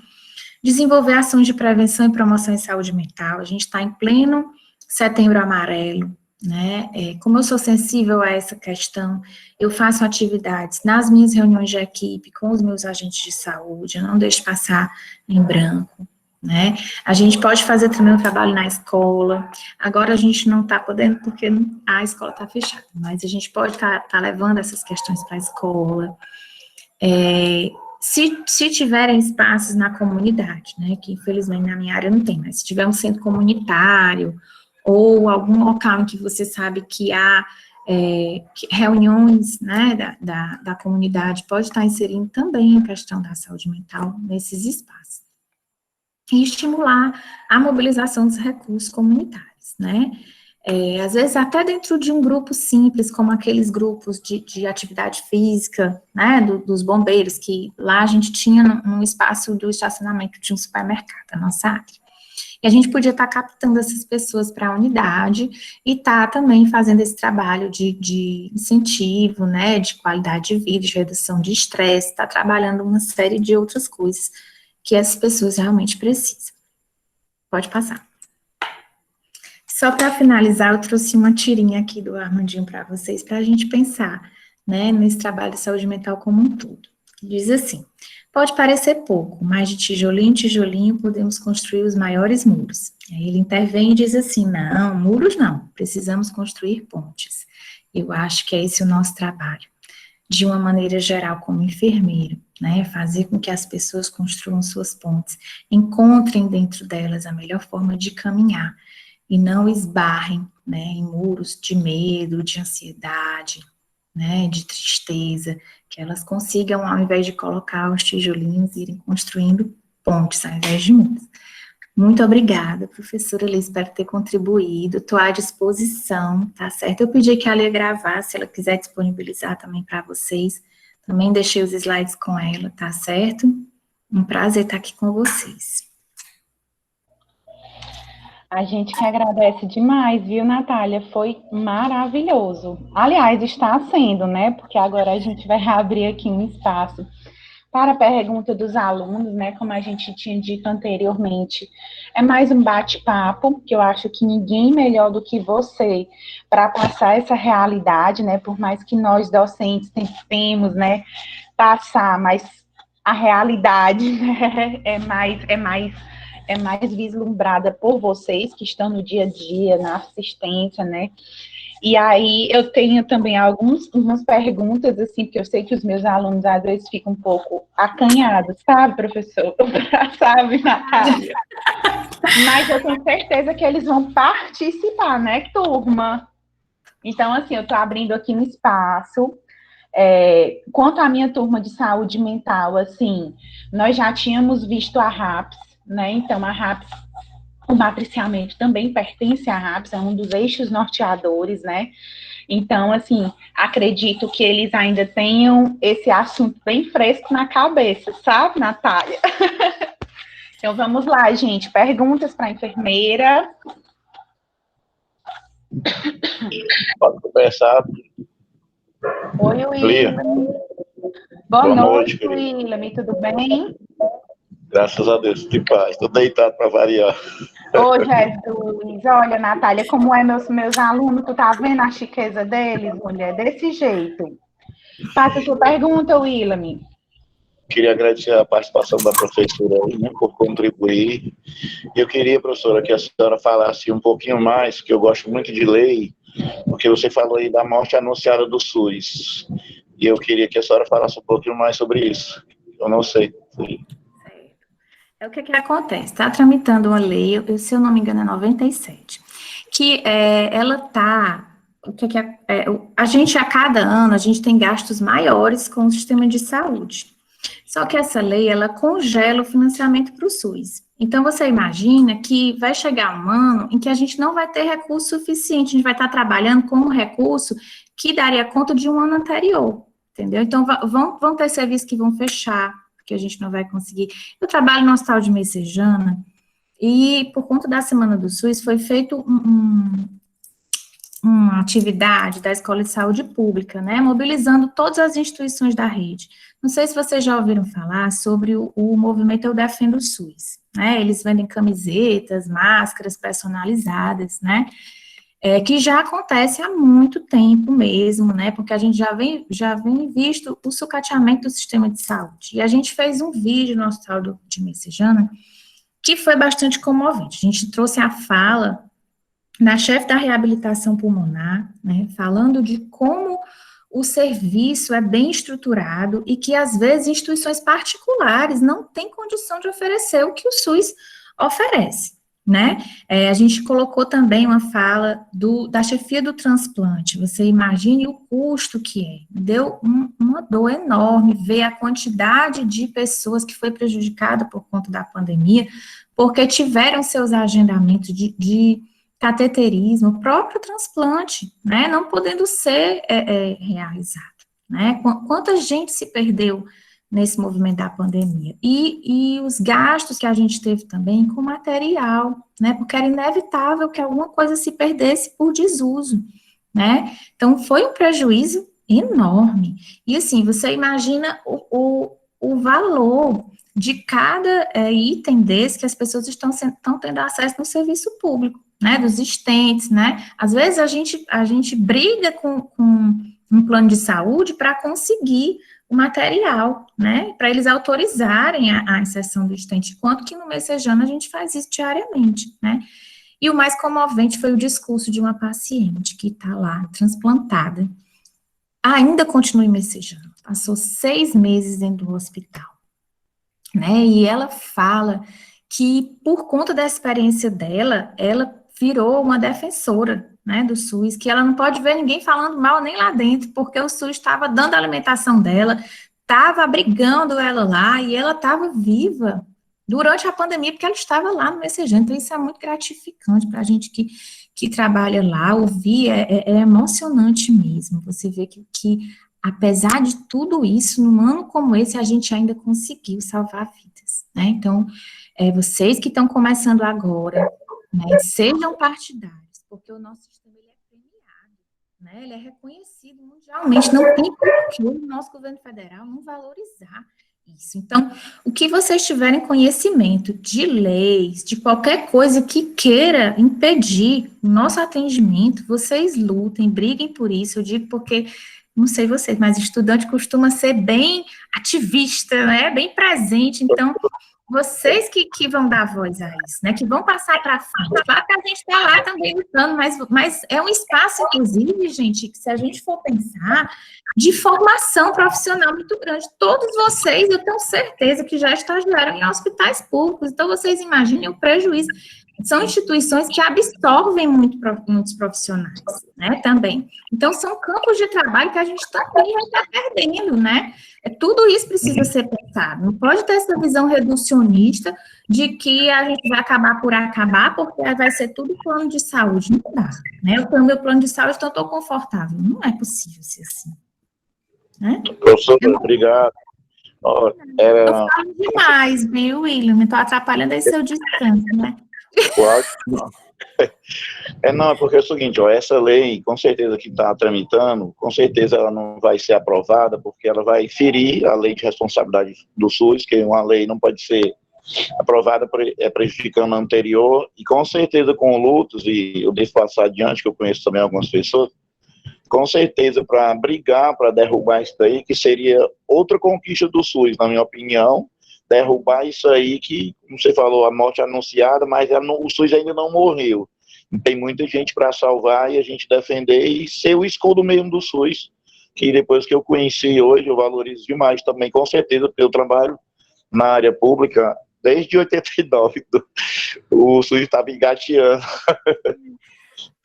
Desenvolver ações de prevenção e promoção em saúde mental. A gente está em pleno Setembro Amarelo, né? Como eu sou sensível a essa questão, eu faço atividades nas minhas reuniões de equipe com os meus agentes de saúde, eu não deixo passar em branco, né? A gente pode fazer também um trabalho na escola, agora a gente não está podendo porque a escola está fechada, mas a gente pode estar levando essas questões para a escola. Se tiverem espaços na comunidade, né, que infelizmente na minha área não tem, mas se tiver um centro comunitário, ou algum local em que você sabe que há reuniões, né, da comunidade, pode estar inserindo também a questão da saúde mental nesses espaços. E estimular a mobilização dos recursos comunitários, né? Às vezes até dentro de um grupo simples, como aqueles grupos de atividade física, né, dos bombeiros, que lá a gente tinha um espaço do estacionamento de um supermercado, a nossa área. E a gente podia estar captando essas pessoas para a unidade e estar também fazendo esse trabalho de incentivo, né, de qualidade de vida, de redução de estresse, estar trabalhando uma série de outras coisas que essas pessoas realmente precisam. Pode passar. Só para finalizar, eu trouxe uma tirinha aqui do Armandinho para vocês, para a gente pensar, né, nesse trabalho de saúde mental como um todo. Diz assim: Pode parecer pouco, mas de tijolinho em tijolinho podemos construir os maiores muros. Aí ele intervém e diz assim, não, muros não, precisamos construir pontes. Eu acho que é esse o nosso trabalho. De uma maneira geral, como enfermeiro, né, fazer com que as pessoas construam suas pontes, encontrem dentro delas a melhor forma de caminhar, e não esbarrem, né, em muros de medo, de ansiedade, né, de tristeza, que elas consigam, ao invés de colocar os tijolinhos, irem construindo pontes, ao invés de muros. Muito obrigada, professora Liz, espero ter contribuído, estou à disposição, tá certo? Eu pedi que ela ia gravar, se ela quiser disponibilizar também para vocês, também deixei os slides com ela, tá certo? Um prazer estar aqui com vocês. A gente que agradece demais, viu, Natália? Foi maravilhoso. Aliás, está sendo, né? Porque agora a gente vai abrir aqui um espaço para a pergunta dos alunos, né? Como a gente tinha dito anteriormente, é mais um bate-papo, que eu acho que ninguém melhor do que você para passar essa realidade, né? Por mais que nós docentes tentemos, né, passar, mas a realidade, né, é mais vislumbrada por vocês que estão no dia a dia, na assistência, né? E aí eu tenho também algumas perguntas, assim, porque eu sei que os meus alunos às vezes ficam um pouco acanhados, sabe, professor? Sabe, Natália? Mas eu tenho certeza que eles vão participar, né, turma? Então, assim, eu estou abrindo aqui um espaço. Quanto à minha turma de saúde mental, assim, nós já tínhamos visto a RAPS, né? Então, a RAPS, o matriciamento também pertence à RAPS, é um dos eixos norteadores, né? Então, assim, acredito que eles ainda tenham esse assunto bem fresco na cabeça, sabe, Natália? Então, vamos lá, gente. Perguntas para a enfermeira. Pode começar. Oi, William. Boa noite, William. Tudo bem? Graças a Deus, de paz. Estou deitado para variar. Ô, Jesus. Olha, Natália, como é meus alunos, tu tá vendo a chiqueza deles, mulher? Desse jeito. Faça a sua pergunta, William. Queria agradecer a participação da professora aí, né, por contribuir. Eu queria, professora, que a senhora falasse um pouquinho mais, que eu gosto muito de lei, porque você falou aí da morte anunciada do SUS. E eu queria que a senhora falasse um pouquinho mais sobre isso. Eu não sei. O que acontece? Está tramitando uma lei, se eu não me engano é 97, que ela está... a gente, a cada ano, a gente tem gastos maiores com o sistema de saúde. Só que essa lei, ela congela o financiamento para o SUS. Então, você imagina que vai chegar um ano em que a gente não vai ter recurso suficiente, a gente vai estar trabalhando com um recurso que daria conta de um ano anterior, entendeu? Então, vão ter serviços que vão fechar, porque a gente não vai conseguir. Eu trabalho no Hospital de Messejana, e por conta da Semana do SUS, foi feito uma atividade da Escola de Saúde Pública, né, mobilizando todas as instituições da rede. Não sei se vocês já ouviram falar sobre o movimento Eu Defendo o SUS, né, eles vendem camisetas, máscaras personalizadas, né, que já acontece há muito tempo mesmo, né, porque a gente já vem visto o sucateamento do sistema de saúde, e a gente fez um vídeo no Hospital de Messejana, que foi bastante comovente. A gente trouxe a fala na chefe da reabilitação pulmonar, né, falando de como o serviço é bem estruturado e que, às vezes, instituições particulares não têm condição de oferecer o que o SUS oferece, né? A gente colocou também uma fala da chefia do transplante. Você imagine o custo que é. Deu uma dor enorme ver a quantidade de pessoas que foi prejudicada por conta da pandemia, porque tiveram seus agendamentos de cateterismo, o próprio transplante, né, não podendo ser realizado, né, quanta gente se perdeu nesse movimento da pandemia, e os gastos que a gente teve também com material, né, porque era inevitável que alguma coisa se perdesse por desuso, né, então foi um prejuízo enorme, e assim, você imagina o valor de cada item desse que as pessoas estão tendo acesso no serviço público, né, dos estentes, né, às vezes a gente briga com um plano de saúde para conseguir o material, né, para eles autorizarem a inserção do estente, enquanto que no Messejana a gente faz isso diariamente, né. E o mais comovente foi o discurso de uma paciente que está lá, transplantada, ainda continua em Messejana, passou 6 meses dentro do hospital, né, e ela fala que, por conta da experiência dela, ela virou uma defensora, né, do SUS, que ela não pode ver ninguém falando mal nem lá dentro, porque o SUS estava dando a alimentação dela, estava abrigando ela lá, e ela estava viva durante a pandemia, porque ela estava lá no Messejana. Então isso é muito gratificante para a gente que trabalha lá, ouvir, é emocionante mesmo, você vê que apesar de tudo isso, num ano como esse, a gente ainda conseguiu salvar vidas, né, então, vocês que estão começando agora, né, sejam partidários, porque o nosso sistema ele é premiado, né, ele é reconhecido mundialmente, não tem por que o nosso governo federal não valorizar isso. Então, o que vocês tiverem conhecimento de leis, de qualquer coisa que queira impedir o nosso atendimento, vocês lutem, briguem por isso. Eu digo porque, não sei vocês, mas estudante costuma ser bem ativista, né, bem presente, então vocês que vão dar voz a isso, né, que vão passar para frente. Claro que a gente está lá também lutando, mas é um espaço, inclusive, gente, que se a gente for pensar, de formação profissional muito grande. Todos vocês, eu tenho certeza que já estagiaram em hospitais públicos, então vocês imaginem o prejuízo. São instituições que absorvem muitos profissionais, né, também. Então, são campos de trabalho que a gente também vai estar perdendo, né? Tudo isso precisa ser pensado. Não pode ter essa visão reducionista de que a gente vai acabar por acabar, porque vai ser tudo plano de saúde. Não dá, né? Eu tenho meu plano de saúde, então eu estou confortável. Não é possível ser assim. Né? Professor, obrigado. Eu falo demais, viu, William? Me estou atrapalhando aí seu descanso, né? Ótimo. Não, é porque é o seguinte, ó, essa lei, com certeza que está tramitando, com certeza ela não vai ser aprovada, porque ela vai ferir a lei de responsabilidade do SUS, que uma lei não pode ser aprovada prejudicando a anterior, e com certeza com lutos, e eu devo passar adiante, que eu conheço também algumas pessoas, com certeza para brigar, para derrubar isso daí, que seria outra conquista do SUS, na minha opinião, derrubar isso aí que, como você falou, a morte anunciada, mas o SUS ainda não morreu. Tem muita gente para salvar e a gente defender e ser o escudo mesmo do SUS, que depois que eu conheci hoje, eu valorizo demais também, com certeza, porque eu trabalho na área pública desde 89, o SUS estava engateando.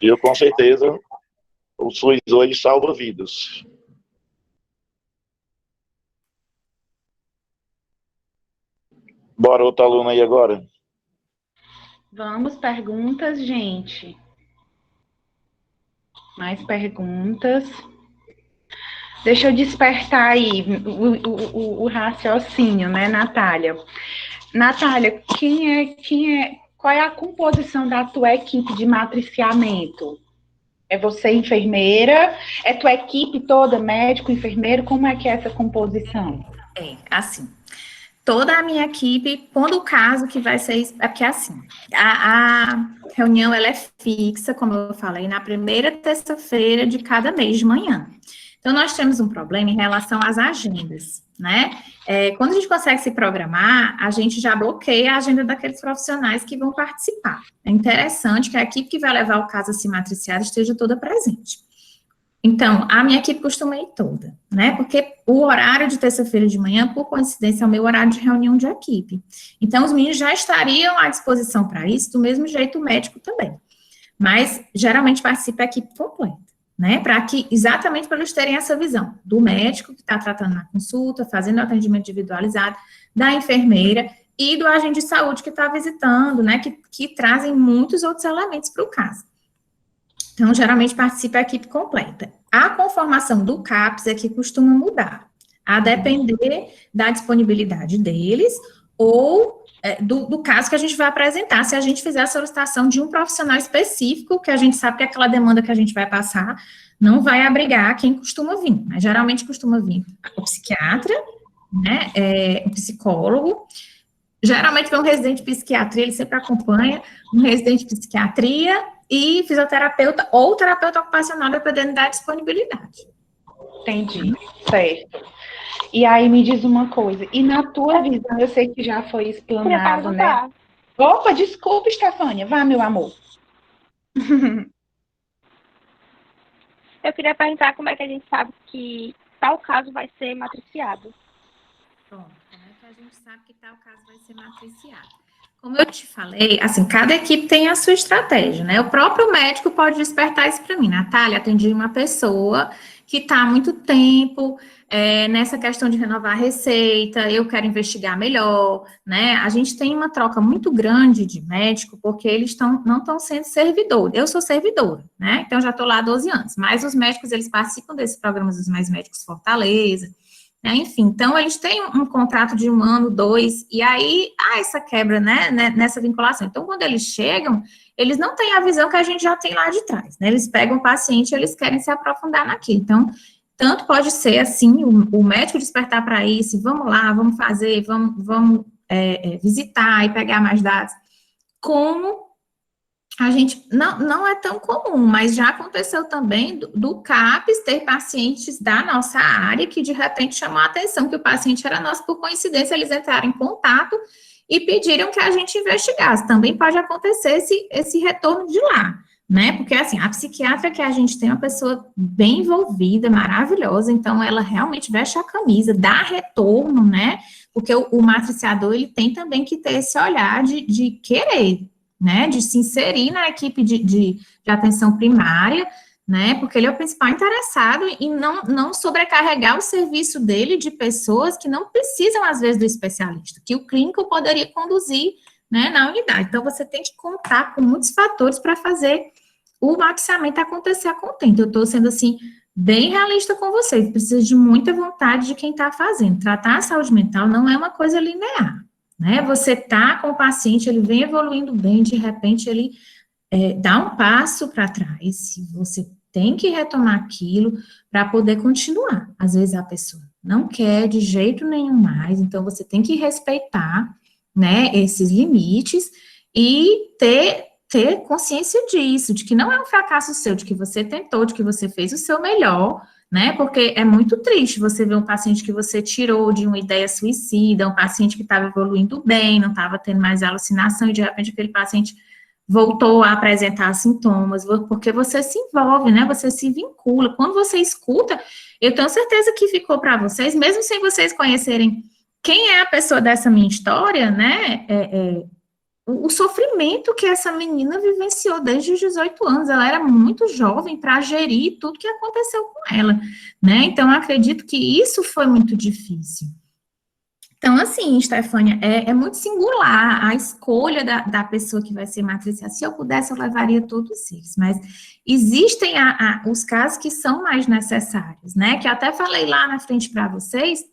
E eu, com certeza, o SUS hoje salva vidas. Bora, outro aluno aí agora. Vamos, perguntas, gente. Mais perguntas. Deixa eu despertar aí o raciocínio, né, Natália? Natália, qual é a composição da tua equipe de matriciamento? É você enfermeira? É tua equipe toda, médico, enfermeiro? Como é que é essa composição? Assim, toda a minha equipe, quando o caso que vai ser, é porque assim, a reunião ela é fixa, como eu falei, na primeira terça-feira de cada mês de manhã. Então, nós temos um problema em relação às agendas, né? Quando a gente consegue se programar, a gente já bloqueia a agenda daqueles profissionais que vão participar. É interessante que a equipe que vai levar o caso a se matriciar esteja toda presente. Então, a minha equipe costuma ir toda, né? Porque o horário de terça-feira de manhã, por coincidência, é o meu horário de reunião de equipe. Então, os meninos já estariam à disposição para isso, do mesmo jeito o médico também. Mas, geralmente, participa a equipe completa, né? Exatamente para eles terem essa visão do médico que está tratando na consulta, fazendo o atendimento individualizado, da enfermeira e do agente de saúde que está visitando, né? Que trazem muitos outros elementos para o caso. Então, geralmente participa a equipe completa. A conformação do CAPS é que costuma mudar, a depender da disponibilidade deles ou do caso que a gente vai apresentar, se a gente fizer a solicitação de um profissional específico, que a gente sabe que aquela demanda que a gente vai passar não vai abrigar quem costuma vir, mas geralmente costuma vir o psiquiatra, né, o psicólogo, geralmente vem um residente de psiquiatria, ele sempre acompanha um residente de psiquiatria e fisioterapeuta ou terapeuta ocupacional, dependendo da disponibilidade. Entendi, certo. E aí me diz uma coisa, e na tua visão, eu sei que já foi Queria explanado, né? perguntar. Opa, desculpa, Estefânia, vá, meu amor. Eu queria perguntar como é que a gente sabe que tal caso vai ser matriciado. Pronto, como é que a gente sabe que tal caso vai ser matriciado? Como eu te falei, assim, cada equipe tem a sua estratégia, né? O próprio médico pode despertar isso para mim. Natália, atendi uma pessoa que está há muito tempo nessa questão de renovar a receita, eu quero investigar melhor, né? A gente tem uma troca muito grande de médico, porque eles não estão sendo servidores. Eu sou servidora, né? Então, já estou lá há 12 anos, mas os médicos, eles participam desses programas dos Mais Médicos Fortaleza, né? Enfim, então eles têm um contrato de 1 ano, 2, e aí há essa quebra, né, nessa vinculação. Então, quando eles chegam, eles não têm a visão que a gente já tem lá de trás, né? Eles pegam o paciente, eles querem se aprofundar naquilo. Então, tanto pode ser assim, o médico despertar para isso, vamos lá, vamos fazer, vamos visitar e pegar mais dados, como a gente, não é tão comum, mas já aconteceu também do CAPES ter pacientes da nossa área que de repente chamou a atenção que o paciente era nosso, por coincidência eles entraram em contato e pediram que a gente investigasse. Também pode acontecer esse retorno de lá, né? Porque assim, a psiquiatra que a gente tem é uma pessoa bem envolvida, maravilhosa, então ela realmente veste a camisa, dá retorno, né? Porque o matriciador, ele tem também que ter esse olhar de querer, né, de se inserir na equipe de atenção primária, né, porque ele é o principal interessado em não sobrecarregar o serviço dele de pessoas que não precisam, às vezes, do especialista, que o clínico poderia conduzir, né, na unidade. Então, você tem que contar com muitos fatores para fazer o mapeamento acontecer a contento. Eu estou sendo, assim, bem realista com vocês, precisa de muita vontade de quem está fazendo. Tratar a saúde mental não é uma coisa linear, né? Você tá com o paciente, ele vem evoluindo bem, de repente ele dá um passo para trás, você tem que retomar aquilo para poder continuar. Às vezes a pessoa não quer de jeito nenhum mais, então você tem que respeitar, né, esses limites e ter consciência disso, de que não é um fracasso seu, de que você tentou, de que você fez o seu melhor, né, porque é muito triste você ver um paciente que você tirou de uma ideia suicida, um paciente que estava evoluindo bem, não estava tendo mais alucinação, e de repente aquele paciente voltou a apresentar sintomas, porque você se envolve, né, você se vincula. Quando você escuta, eu tenho certeza que ficou para vocês, mesmo sem vocês conhecerem quem é a pessoa dessa minha história, né, o sofrimento que essa menina vivenciou desde os 18 anos, ela era muito jovem para gerir tudo que aconteceu com ela, né, então eu acredito que isso foi muito difícil. Então, assim, Stefânia, é muito singular a escolha da pessoa que vai ser matriciada. Se eu pudesse, eu levaria todos eles, mas existem os casos que são mais necessários, né, que eu até falei lá na frente para vocês,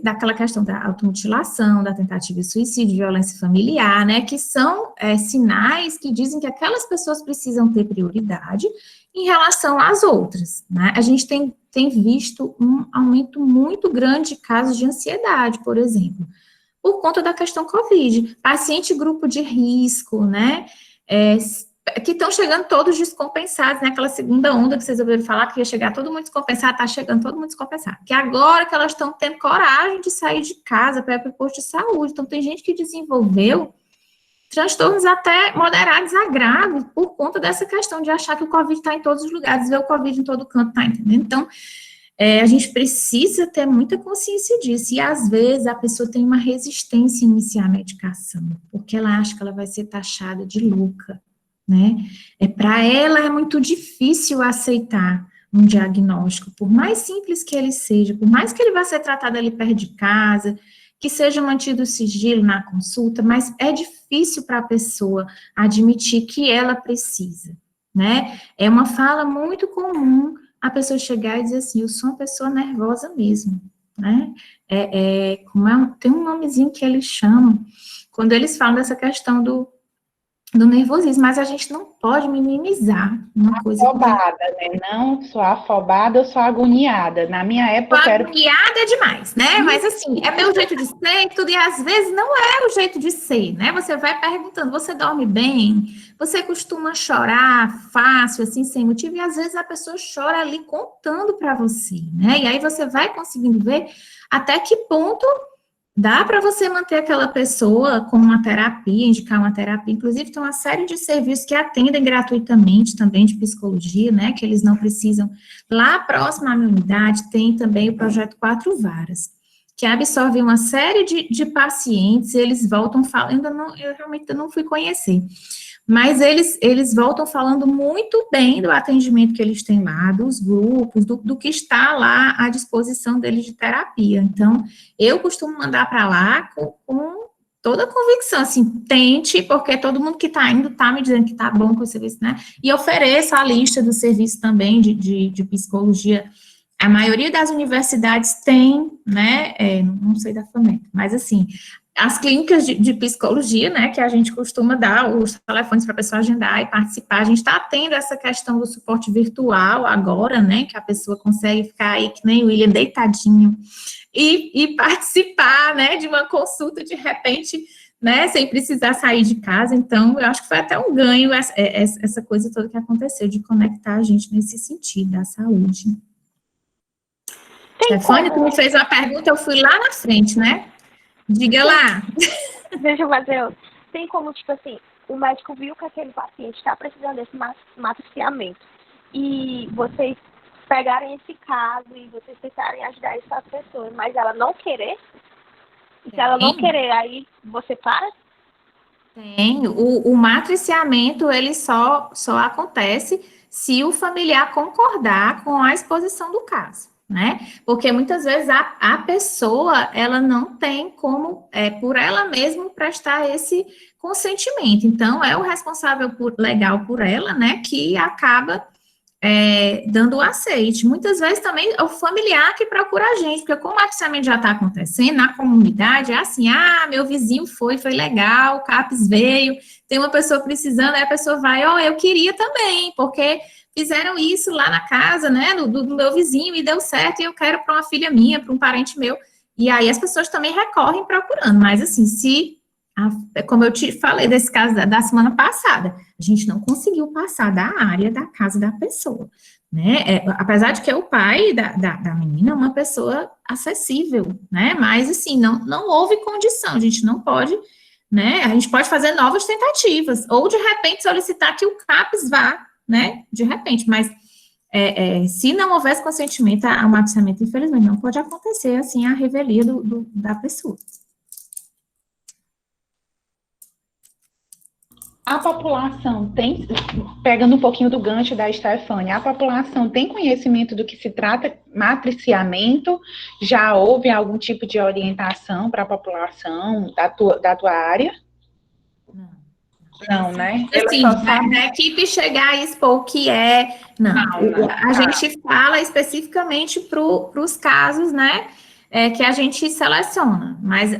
daquela questão da automutilação, da tentativa de suicídio, violência familiar, né, que são sinais que dizem que aquelas pessoas precisam ter prioridade em relação às outras, né. A gente tem visto um aumento muito grande de casos de ansiedade, por exemplo, por conta da questão COVID, paciente grupo de risco, né, que estão chegando todos descompensados, né, aquela segunda onda que vocês ouviram falar, que ia chegar todo mundo descompensado, está chegando todo mundo descompensado, que agora que elas estão tendo coragem de sair de casa para ir para o posto de saúde, então tem gente que desenvolveu transtornos até moderados a graves, por conta dessa questão de achar que o Covid está em todos os lugares, ver o Covid em todo canto, tá entendendo? Então, a gente precisa ter muita consciência disso, e às vezes a pessoa tem uma resistência em iniciar a medicação, porque ela acha que ela vai ser taxada de louca, né? Para ela é muito difícil aceitar um diagnóstico, por mais simples que ele seja, por mais que ele vá ser tratado ali perto de casa, que seja mantido o sigilo na consulta, mas é difícil para a pessoa admitir que ela precisa, né? É uma fala muito comum a pessoa chegar e dizer assim, eu sou uma pessoa nervosa mesmo, né? Tem um nomezinho que eles chamam, quando eles falam dessa questão do nervosismo, mas a gente não pode minimizar uma coisa. Afobada, né? Não sou afobada, eu sou agoniada. Na minha época era... Agoniada é demais, né? Mas assim, é meu jeito de ser e tudo, e às vezes não é o jeito de ser, né? Você vai perguntando, você dorme bem? Você costuma chorar fácil, assim, sem motivo? E às vezes a pessoa chora ali contando para você, né? E aí você vai conseguindo ver até que ponto dá para você manter aquela pessoa com uma terapia, indicar uma terapia. Inclusive, tem uma série de serviços que atendem gratuitamente também de psicologia, né? Que eles não precisam. Lá próximo à minha unidade, tem também o projeto Quatro Varas, que absorve uma série de pacientes, e eles voltam falando, eu realmente não fui conhecer. Mas eles voltam falando muito bem do atendimento que eles têm lá, dos grupos, do que está lá à disposição deles de terapia. Então, eu costumo mandar para lá com toda a convicção, assim, tente, porque todo mundo que está indo está me dizendo que está bom com o serviço, né? E ofereço a lista do serviço também de psicologia. A maioria das universidades tem, né? Não sei da FAMEC, mas assim, as clínicas de psicologia, né, que a gente costuma dar os telefones para a pessoa agendar e participar. A gente está tendo essa questão do suporte virtual agora, né, que a pessoa consegue ficar aí, que nem o William, deitadinho, e participar, né, de uma consulta de repente, né, sem precisar sair de casa. Então, eu acho que foi até um ganho essa coisa toda que aconteceu, de conectar a gente nesse sentido, da saúde. Stefânia, tu me fez uma pergunta, eu fui lá na frente, né? Diga lá. Deixa eu fazer outra. Tem como, tipo assim, o médico viu que aquele paciente está precisando desse matriciamento e vocês pegarem esse caso e vocês tentarem ajudar essas pessoas, mas ela não querer? E se ela não querer, aí você para? Tem. O matriciamento, ele só acontece se o familiar concordar com a exposição do caso, né? Porque muitas vezes a pessoa, ela não tem como, por ela mesma, prestar esse consentimento. Então, é o responsável legal por ela, né, que acaba dando o aceite. Muitas vezes também é o familiar que procura a gente, porque como o matriciamento já está acontecendo na comunidade, é assim, meu vizinho foi legal, o CAPES veio, tem uma pessoa precisando, aí a pessoa vai, eu queria também, porque fizeram isso lá na casa, né, do meu vizinho, e deu certo, e eu quero para uma filha minha, para um parente meu. E aí as pessoas também recorrem procurando, mas assim, como eu te falei desse caso da semana passada, a gente não conseguiu passar da área da casa da pessoa, né, apesar de que o pai da menina é uma pessoa acessível, né, mas assim, não houve condição, a gente não pode, né, a gente pode fazer novas tentativas, ou de repente solicitar que o CAPES vá, né, de repente, mas se não houvesse consentimento ao matriciamento, infelizmente, não pode acontecer, assim, a revelia da pessoa. A população tem, pegando um pouquinho do gancho da Stefânia, a população tem conhecimento do que se trata matriciamento? Já houve algum tipo de orientação para a população da tua área? Não, né? Assim, da equipe chegar e expor o que não. A gente fala especificamente para os casos, né, que a gente seleciona, mas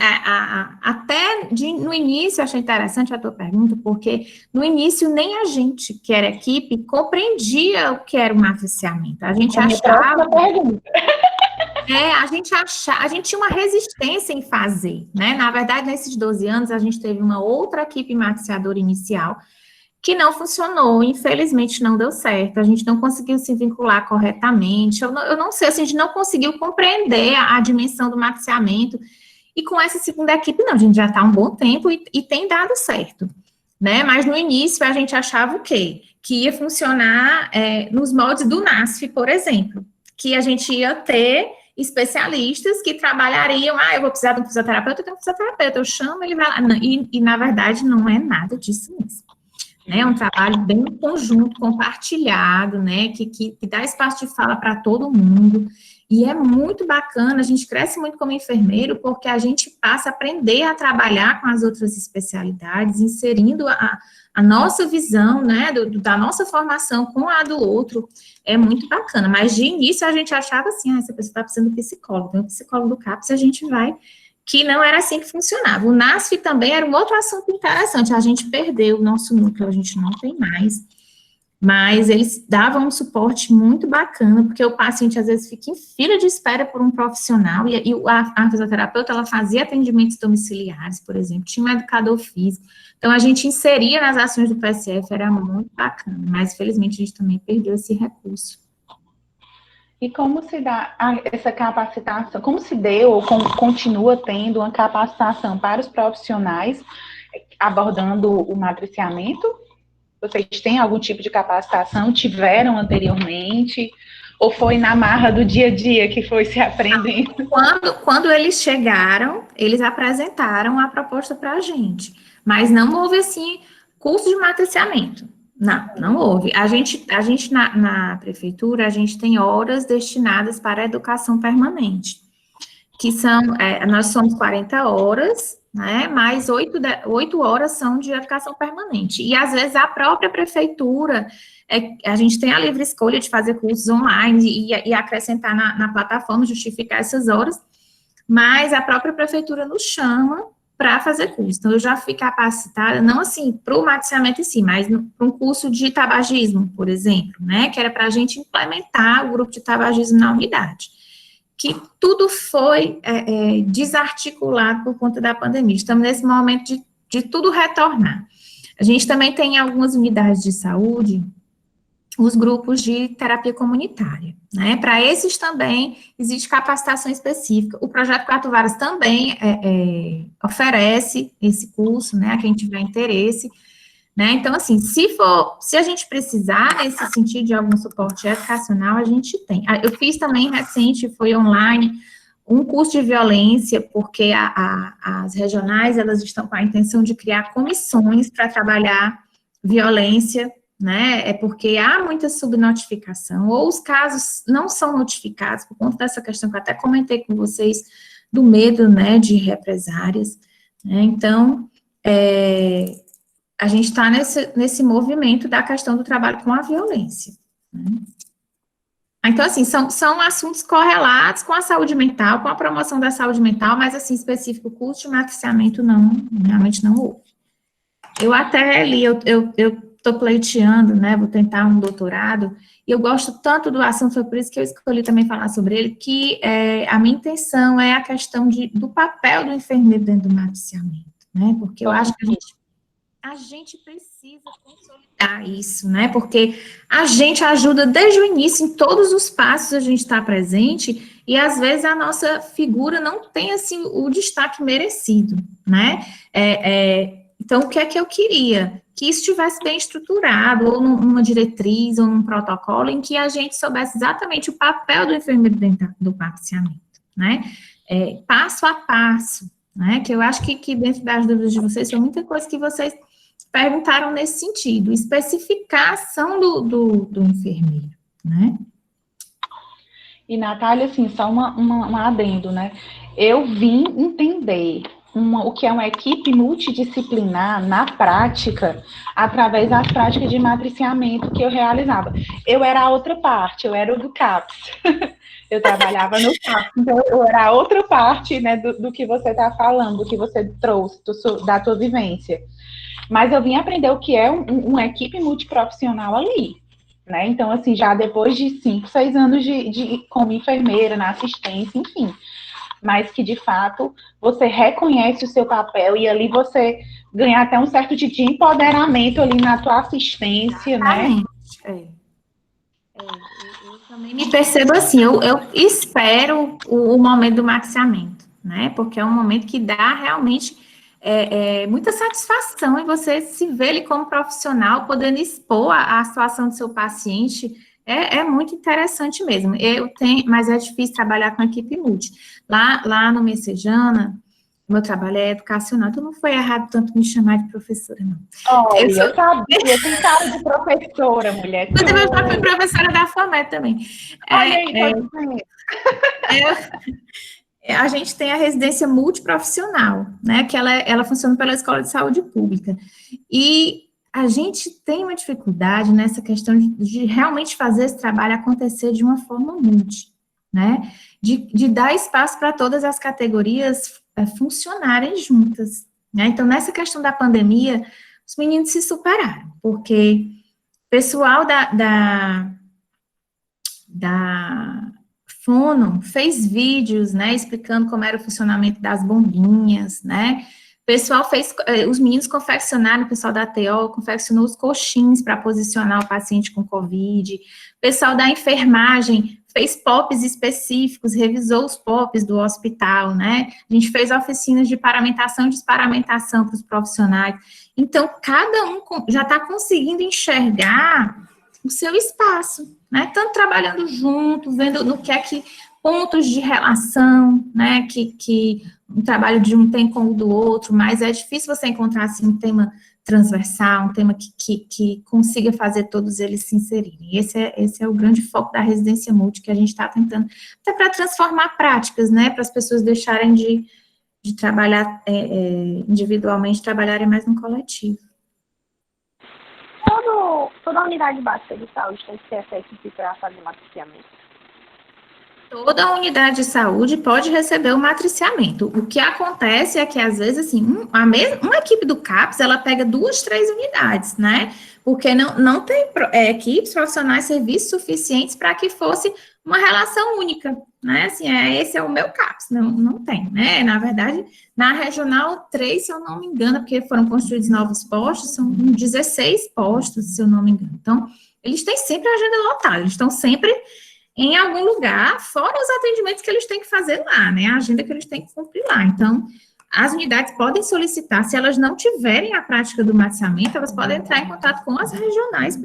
até no início, eu achei interessante a tua pergunta, porque no início nem a gente, que era equipe, compreendia o que era o matriciamento. A gente achava... a gente tinha uma resistência em fazer, né? Na verdade, nesses 12 anos, a gente teve uma outra equipe matriciadora inicial que não funcionou, infelizmente não deu certo, a gente não conseguiu se vincular corretamente, eu não sei, assim, a gente não conseguiu compreender a dimensão do matriciamento, e com essa segunda equipe, não, a gente já está há um bom tempo e tem dado certo, né? Mas no início a gente achava o quê? Que ia funcionar nos moldes do NASF, por exemplo, que a gente ia ter especialistas que trabalhariam, eu vou precisar de um fisioterapeuta, eu tenho um fisioterapeuta, eu chamo, ele vai lá, e na verdade não é nada disso mesmo, né, é um trabalho bem conjunto, compartilhado, né, que dá espaço de fala para todo mundo, e é muito bacana, a gente cresce muito como enfermeiro, porque a gente passa a aprender a trabalhar com as outras especialidades, inserindo a nossa visão, né, da nossa formação com a do outro, é muito bacana, mas de início a gente achava assim, essa pessoa está precisando de psicólogo, tem um psicólogo do CAPES, a gente vai que não era assim que funcionava. O NASF também era um outro assunto interessante, a gente perdeu o nosso núcleo, a gente não tem mais, mas eles davam um suporte muito bacana, porque o paciente às vezes fica em fila de espera por um profissional, e a fisioterapeuta, ela fazia atendimentos domiciliares, por exemplo, tinha um educador físico, então a gente inseria nas ações do PSF, era muito bacana, mas infelizmente a gente também perdeu esse recurso. E como se dá essa capacitação, como se deu ou como continua tendo uma capacitação para os profissionais abordando o matriciamento? Vocês têm algum tipo de capacitação? Tiveram anteriormente? Ou foi na marra do dia a dia que foi se aprendendo? Quando eles chegaram, eles apresentaram a proposta para a gente, mas não houve, assim, curso de matriciamento. Não houve. A gente na prefeitura, a gente tem horas destinadas para a educação permanente, que são, nós somos 40 horas, né, mais 8 horas são de educação permanente. E, às vezes, a própria prefeitura, a gente tem a livre escolha de fazer cursos online e acrescentar na plataforma, justificar essas horas, mas a própria prefeitura nos chama para fazer curso. Então, eu já fui capacitada, não assim, para o matriciamento em si, mas para um curso de tabagismo, por exemplo, né, que era para a gente implementar o grupo de tabagismo na unidade, que tudo foi desarticulado por conta da pandemia. Estamos nesse momento de tudo retornar. A gente também tem em algumas unidades de saúde os grupos de terapia comunitária, né? Para esses também existe capacitação específica. O projeto Quatro Varas também oferece esse curso, né? A quem tiver interesse, né? Então, assim, se a gente precisar nesse sentido de algum suporte educacional, a gente tem. Eu fiz também recente, foi online, um curso de violência, porque as regionais, elas estão com a intenção de criar comissões para trabalhar violência, né, porque há muita subnotificação, ou os casos não são notificados, por conta dessa questão que eu até comentei com vocês, do medo, né, de represárias, né, então, a gente está nesse movimento da questão do trabalho com a violência, né. Então, assim, são assuntos correlatos com a saúde mental, com a promoção da saúde mental, mas, assim, específico, curso de matriciamento, realmente não houve. Eu até li, eu estou pleiteando, né, vou tentar um doutorado, e eu gosto tanto do assunto, foi por isso que eu escolhi também falar sobre ele, que a minha intenção é a questão do papel do enfermeiro dentro do matriciamento, né, porque eu acho que a gente precisa consolidar isso, né, porque a gente ajuda desde o início, em todos os passos a gente está presente, e às vezes a nossa figura não tem, assim, o destaque merecido, né, então, o que é que eu queria? Que isso estivesse bem estruturado, ou numa diretriz, ou num protocolo, em que a gente soubesse exatamente o papel do enfermeiro dentro do matriciamento, né? Passo a passo, né? Que eu acho que dentro das dúvidas de vocês, foi muita coisa que vocês perguntaram nesse sentido, especificação do enfermeiro, né? E, Natália, assim, só um adendo, né? Eu vim entender o que é uma equipe multidisciplinar na prática, através das práticas de matriciamento que eu realizava. Eu era a outra parte, eu era o do CAPS. Eu trabalhava no CAPS, então eu era a outra parte, né, do que você está falando, do que você trouxe, da tua vivência. Mas eu vim aprender o que é uma equipe multiprofissional ali, né? Então, assim, já depois de 5, 6 anos como enfermeira, na assistência, enfim, mas que, de fato, você reconhece o seu papel e ali você ganha até um certo de empoderamento ali na tua assistência, né? Eu também me percebo assim, eu espero o momento do matriciamento, né, porque é um momento que dá realmente muita satisfação em você se ver ali como profissional, podendo expor a situação do seu paciente. É muito interessante mesmo. Mas é difícil trabalhar com equipe multi. Lá no Messejana, meu trabalho é educacional, então não foi errado tanto me chamar de professora, não. Olha, eu sabia, tem cara de professora, mulher. Mas eu já fui professora da FAMED também. Olha aí, a gente tem a residência multiprofissional, né, que ela funciona pela Escola de Saúde Pública. E a gente tem uma dificuldade nessa questão de realmente fazer esse trabalho acontecer de uma forma multi, né? De dar espaço para todas as categorias funcionarem juntas, né? Então, nessa questão da pandemia, os meninos se superaram, porque o pessoal da Fono fez vídeos, né, explicando como era o funcionamento das bombinhas, né? O pessoal os meninos confeccionaram, o pessoal da TO confeccionou os coxins para posicionar o paciente com Covid. O pessoal da enfermagem fez POPs específicos, revisou os POPs do hospital, né? A gente fez oficinas de paramentação e desparamentação para os profissionais. Então, cada um já está conseguindo enxergar o seu espaço, né? Tanto trabalhando junto, vendo no que é que pontos de relação, né? Que o trabalho de um tem com o do outro, mas é difícil você encontrar assim um tema transversal, um tema que consiga fazer todos eles se inserirem. Esse é o grande foco da residência multi que a gente está tentando, até para transformar práticas, né? Para as pessoas deixarem de trabalhar individualmente, trabalharem mais no coletivo. Toda unidade básica de saúde tem que ter essa equipe para fazer matriciamento. Toda unidade de saúde pode receber o matriciamento. O que acontece é que, às vezes, assim, uma equipe do CAPS, ela pega 2, 3 unidades, né? Porque não tem equipes profissionais, serviços suficientes para que fosse uma relação única, né? Assim, esse é o meu CAPS, não tem, né? Na verdade, na Regional 3, se eu não me engano, porque foram construídos novos postos, são 16 postos, se eu não me engano. Então, eles têm sempre a agenda lotada, eles estão sempre em algum lugar, fora os atendimentos que eles têm que fazer lá, né, a agenda que eles têm que cumprir lá. Então, as unidades podem solicitar, se elas não tiverem a prática do matriciamento, elas podem entrar em contato com as regionais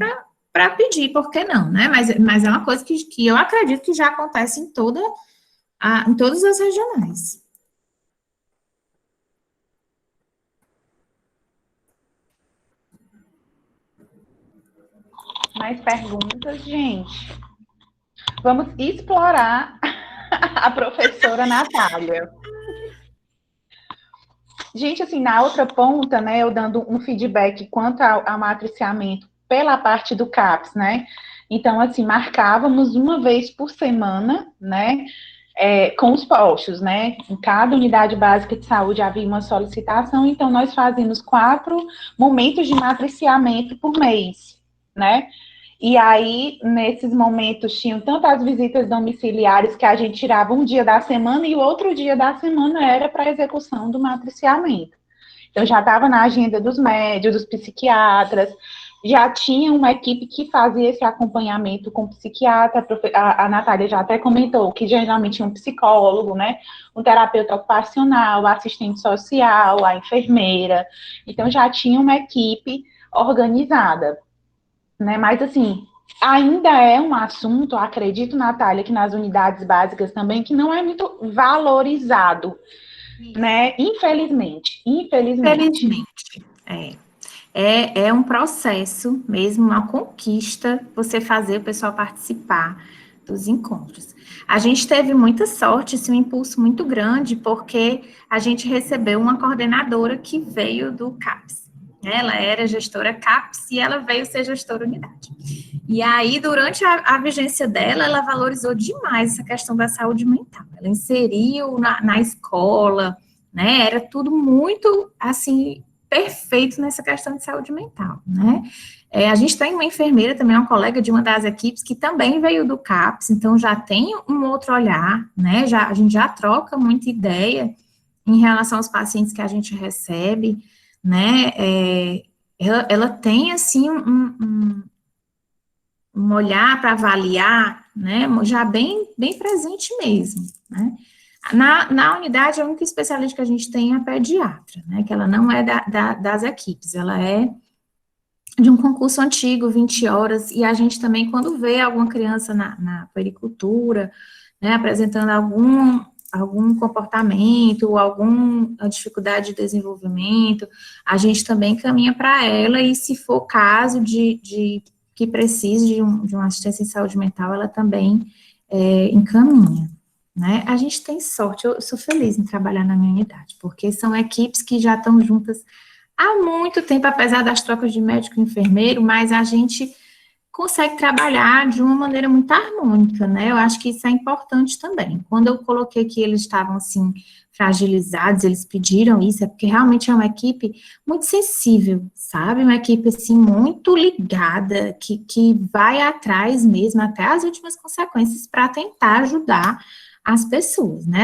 para pedir, por que não, né, mas é uma coisa que eu acredito que já acontece em todas as regionais. Mais perguntas, gente? Vamos explorar a professora Natália. Gente, assim, na outra ponta, né, eu dando um feedback quanto ao matriciamento pela parte do CAPS, né? Então, assim, marcávamos uma vez por semana, né, com os postos, né? Em cada unidade básica de saúde havia uma solicitação, então nós fazíamos 4 momentos de matriciamento por mês, né? E aí, nesses momentos, tinham tantas visitas domiciliares que a gente tirava um dia da semana e o outro dia da semana era para a execução do matriciamento. Então, já estava na agenda dos médicos, dos psiquiatras, já tinha uma equipe que fazia esse acompanhamento com o psiquiatra, a Natália já até comentou que geralmente tinha um psicólogo, né, um terapeuta ocupacional, assistente social, a enfermeira, então já tinha uma equipe organizada. Né? Mas, assim, ainda é um assunto, acredito, Natália, que nas unidades básicas também, que não é muito valorizado, né? Infelizmente. É um processo mesmo, uma conquista, você fazer o pessoal participar dos encontros. A gente teve muita sorte, um impulso muito grande, porque a gente recebeu uma coordenadora que veio do CAPS. Ela era gestora CAPS e ela veio ser gestora unidade. E aí, durante a vigência dela, ela valorizou demais essa questão da saúde mental. Ela inseriu na escola, né? Era tudo muito, assim, perfeito nessa questão de saúde mental, né? A gente tem uma enfermeira também, uma colega de uma das equipes, que também veio do CAPS, então já tem um outro olhar, né? A gente já troca muita ideia em relação aos pacientes que a gente recebe, né, ela tem, assim, um olhar para avaliar, né, já bem presente mesmo, né. Na unidade, a única especialista que a gente tem é a pediatra, né, que ela não é das equipes, ela é de um concurso antigo, 20 horas, e a gente também, quando vê alguma criança na puericultura, né, apresentando algum comportamento, alguma dificuldade de desenvolvimento, a gente também caminha para ela, e se for caso de que precise de uma assistência em saúde mental, ela também encaminha, né? A gente tem sorte, eu sou feliz em trabalhar na minha unidade, porque são equipes que já estão juntas há muito tempo, apesar das trocas de médico e enfermeiro, mas a gente consegue trabalhar de uma maneira muito harmônica, né? Eu acho que isso é importante também. Quando eu coloquei que eles estavam, assim, fragilizados, eles pediram isso, é porque realmente é uma equipe muito sensível, sabe? Uma equipe, assim, muito ligada, que vai atrás mesmo, até as últimas consequências, para tentar ajudar as pessoas, né?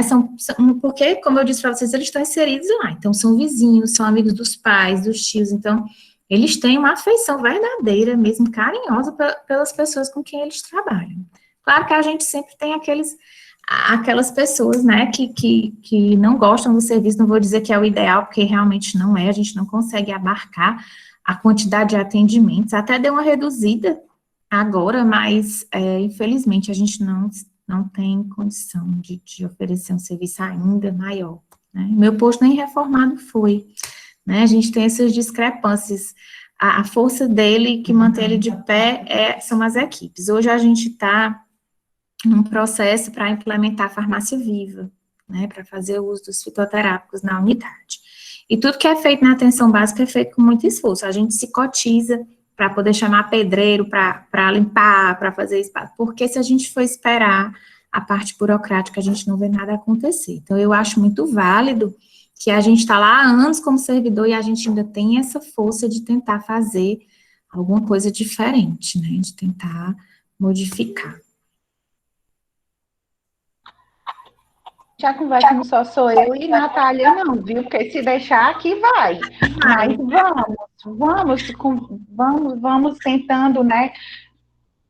Porque, como eu disse para vocês, eles estão inseridos lá, então são vizinhos, são amigos dos pais, dos tios, então eles têm uma afeição verdadeira, mesmo carinhosa, pelas pessoas com quem eles trabalham. Claro que a gente sempre tem aquelas pessoas, né, que não gostam do serviço, não vou dizer que é o ideal, porque realmente não é, a gente não consegue abarcar a quantidade de atendimentos, até deu uma reduzida agora, mas, infelizmente, a gente não tem condição de oferecer um serviço ainda maior, né? Meu posto nem reformado foi, né? A gente tem essas discrepâncias. A força dele, que mantém ele de pé, são as equipes. Hoje a gente está num processo para implementar a farmácia viva, né? Para fazer o uso dos fitoterápicos na unidade. E tudo que é feito na atenção básica é feito com muito esforço. A gente se cotiza para poder chamar pedreiro para limpar, para fazer espaço. Porque se a gente for esperar a parte burocrática, a gente não vê nada acontecer. Então, eu acho muito válido que a gente está lá há anos como servidor e a gente ainda tem essa força de tentar fazer alguma coisa diferente, né? De tentar modificar. Já conversando só sou eu e Natália não, viu? Porque se deixar aqui vai. Mas vamos tentando, né?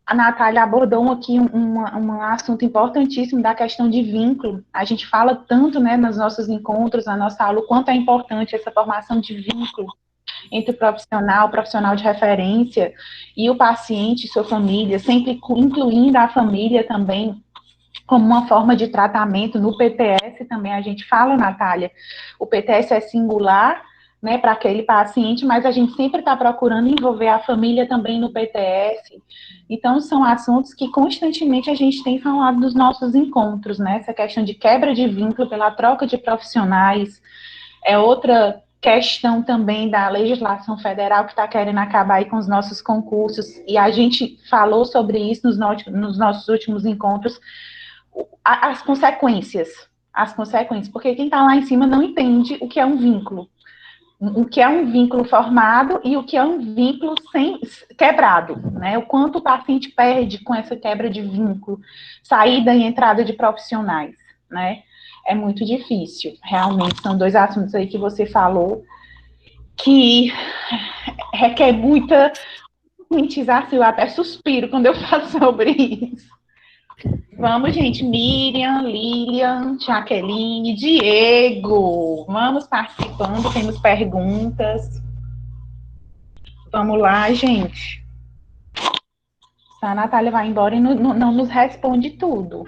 A Natália abordou aqui um assunto importantíssimo da questão de vínculo. A gente fala tanto, né, nos nossos encontros, na nossa aula, o quanto é importante essa formação de vínculo entre o profissional de referência e o paciente e sua família, sempre incluindo a família também como uma forma de tratamento. No PTS também a gente fala, Natália, o PTS é singular, né, para aquele paciente, mas a gente sempre está procurando envolver a família também no PTS. Então, são assuntos que constantemente a gente tem falado nos nossos encontros, né, essa questão de quebra de vínculo pela troca de profissionais, é outra questão também da legislação federal que está querendo acabar aí com os nossos concursos, e a gente falou sobre isso nos nossos últimos encontros, as consequências, porque quem está lá em cima não entende o que é um vínculo formado e o que é um vínculo quebrado, né? O quanto o paciente perde com essa quebra de vínculo, saída e entrada de profissionais, né? É muito difícil, realmente, são dois assuntos aí que você falou que requer muita conscientização, eu até suspiro quando eu falo sobre isso. Vamos, gente, Miriam, Lilian, Jaqueline, Diego, vamos participando, temos perguntas. Vamos lá, gente. A Natália vai embora e não nos responde tudo.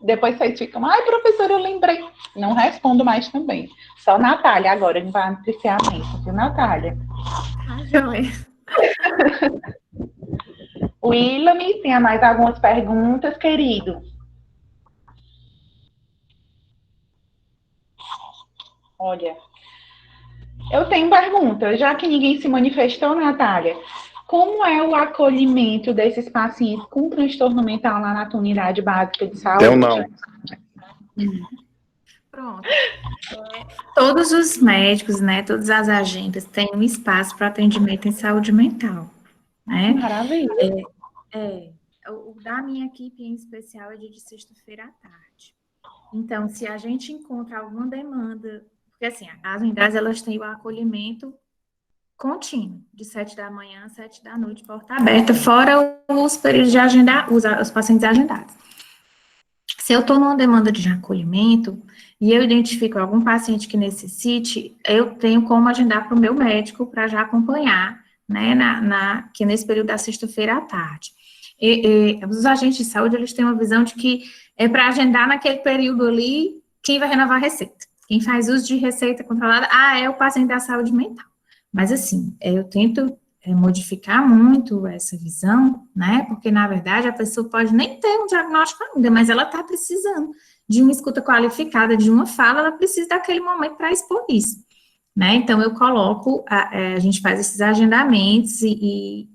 Depois vocês ficam, ai, professora, eu lembrei. Não respondo mais também. Só Natália agora, em beneficiamento, viu, Natália? Joia. William, tem mais algumas perguntas, querido? Olha, eu tenho pergunta, já que ninguém se manifestou, Natália, como é o acolhimento desses pacientes com transtorno mental lá na tua unidade básica de saúde? Eu não. Pronto. Todos os médicos, né, todas as agendas têm um espaço para atendimento em saúde mental, né? Maravilha. O da minha equipe em especial é de sexta-feira à tarde. Então, se a gente encontra alguma demanda, porque assim, as unidades, elas têm o acolhimento contínuo, de 7 da manhã a 7 da noite, porta aberta, fora os períodos de agendar, os pacientes agendados. Se eu estou numa demanda de acolhimento e eu identifico algum paciente que necessite, eu tenho como agendar para o meu médico para já acompanhar, né, que nesse período da sexta-feira à tarde. Os agentes de saúde, eles têm uma visão de que é para agendar naquele período ali quem vai renovar a receita. Quem faz uso de receita controlada, é o paciente da saúde mental. Mas, assim, eu tento modificar muito essa visão, né? Porque, na verdade, a pessoa pode nem ter um diagnóstico ainda, mas ela está precisando de uma escuta qualificada, de uma fala, ela precisa daquele momento para expor isso, né? Então, eu coloco, a gente faz esses agendamentos e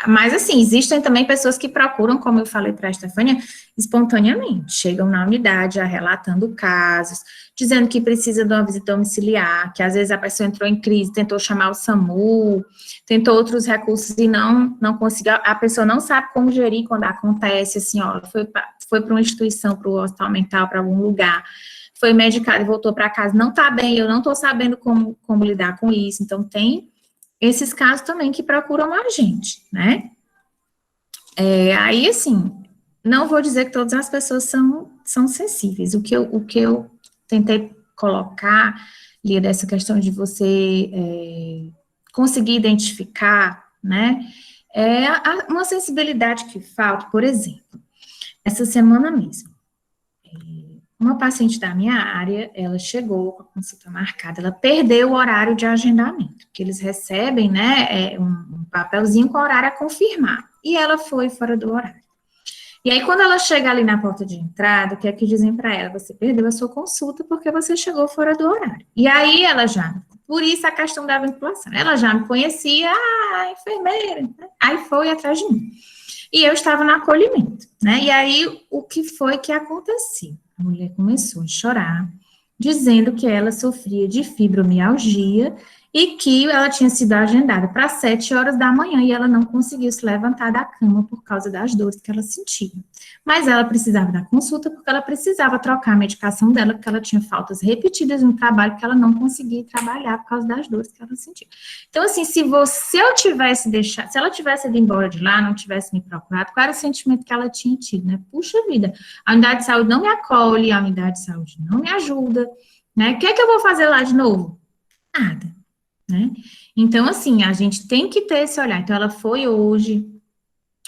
Mas, assim, existem também pessoas que procuram, como eu falei para a Estefânia, espontaneamente. Chegam na unidade já relatando casos, dizendo que precisa de uma visita domiciliar, que às vezes a pessoa entrou em crise, tentou chamar o SAMU, tentou outros recursos e não conseguiu. A pessoa não sabe como gerir quando acontece, assim, ó, foi para uma instituição, para o hospital mental, para algum lugar, foi medicado e voltou para casa, não está bem, eu não estou sabendo como lidar com isso. Então, tem esses casos também que procuram a gente, né? Aí, assim, não vou dizer que todas as pessoas são sensíveis. O que eu tentei colocar, Lia, dessa questão de você conseguir identificar, né? Uma sensibilidade que falta, por exemplo, essa semana mesmo. Uma paciente da minha área, ela chegou com a consulta marcada, ela perdeu o horário de agendamento, que eles recebem, né, um papelzinho com o horário a confirmar, e ela foi fora do horário. E aí, quando ela chega ali na porta de entrada, o que é que dizem para ela? Você perdeu a sua consulta porque você chegou fora do horário. E aí, por isso a questão da vinculação, ela já me conhecia, enfermeira, né? Aí foi atrás de mim. E eu estava no acolhimento, né, e aí, o que foi que aconteceu? A mulher começou a chorar, dizendo que ela sofria de fibromialgia e que ela tinha sido agendada para 7 horas da manhã e ela não conseguiu se levantar da cama por causa das dores que ela sentia. Mas ela precisava da consulta porque ela precisava trocar a medicação dela, porque ela tinha faltas repetidas no trabalho, que ela não conseguia trabalhar por causa das dores que ela sentia. Então, assim, se ela tivesse ido embora de lá, não tivesse me procurado, qual era o sentimento que ela tinha tido, né? Puxa vida, a unidade de saúde não me acolhe, a unidade de saúde não me ajuda, né? O que é que eu vou fazer lá de novo? Nada, né? Então, assim, a gente tem que ter esse olhar. Então, ela foi hoje,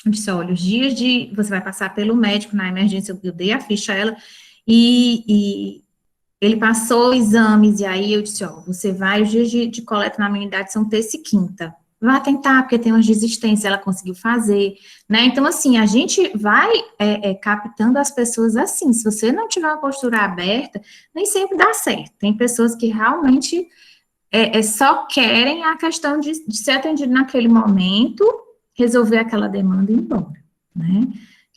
eu disse, olha, os dias você vai passar pelo médico na emergência, eu dei a ficha a ela, e ele passou exames, e aí eu disse, ó, você vai, os dias de coleta na minha unidade são terça e quinta. Vai tentar, porque tem umas desistências, ela conseguiu fazer, né? Então, assim, a gente vai captando as pessoas assim. Se você não tiver uma postura aberta, nem sempre dá certo. Tem pessoas que realmente só querem a questão de ser atendido naquele momento, resolver aquela demanda e ir embora, né?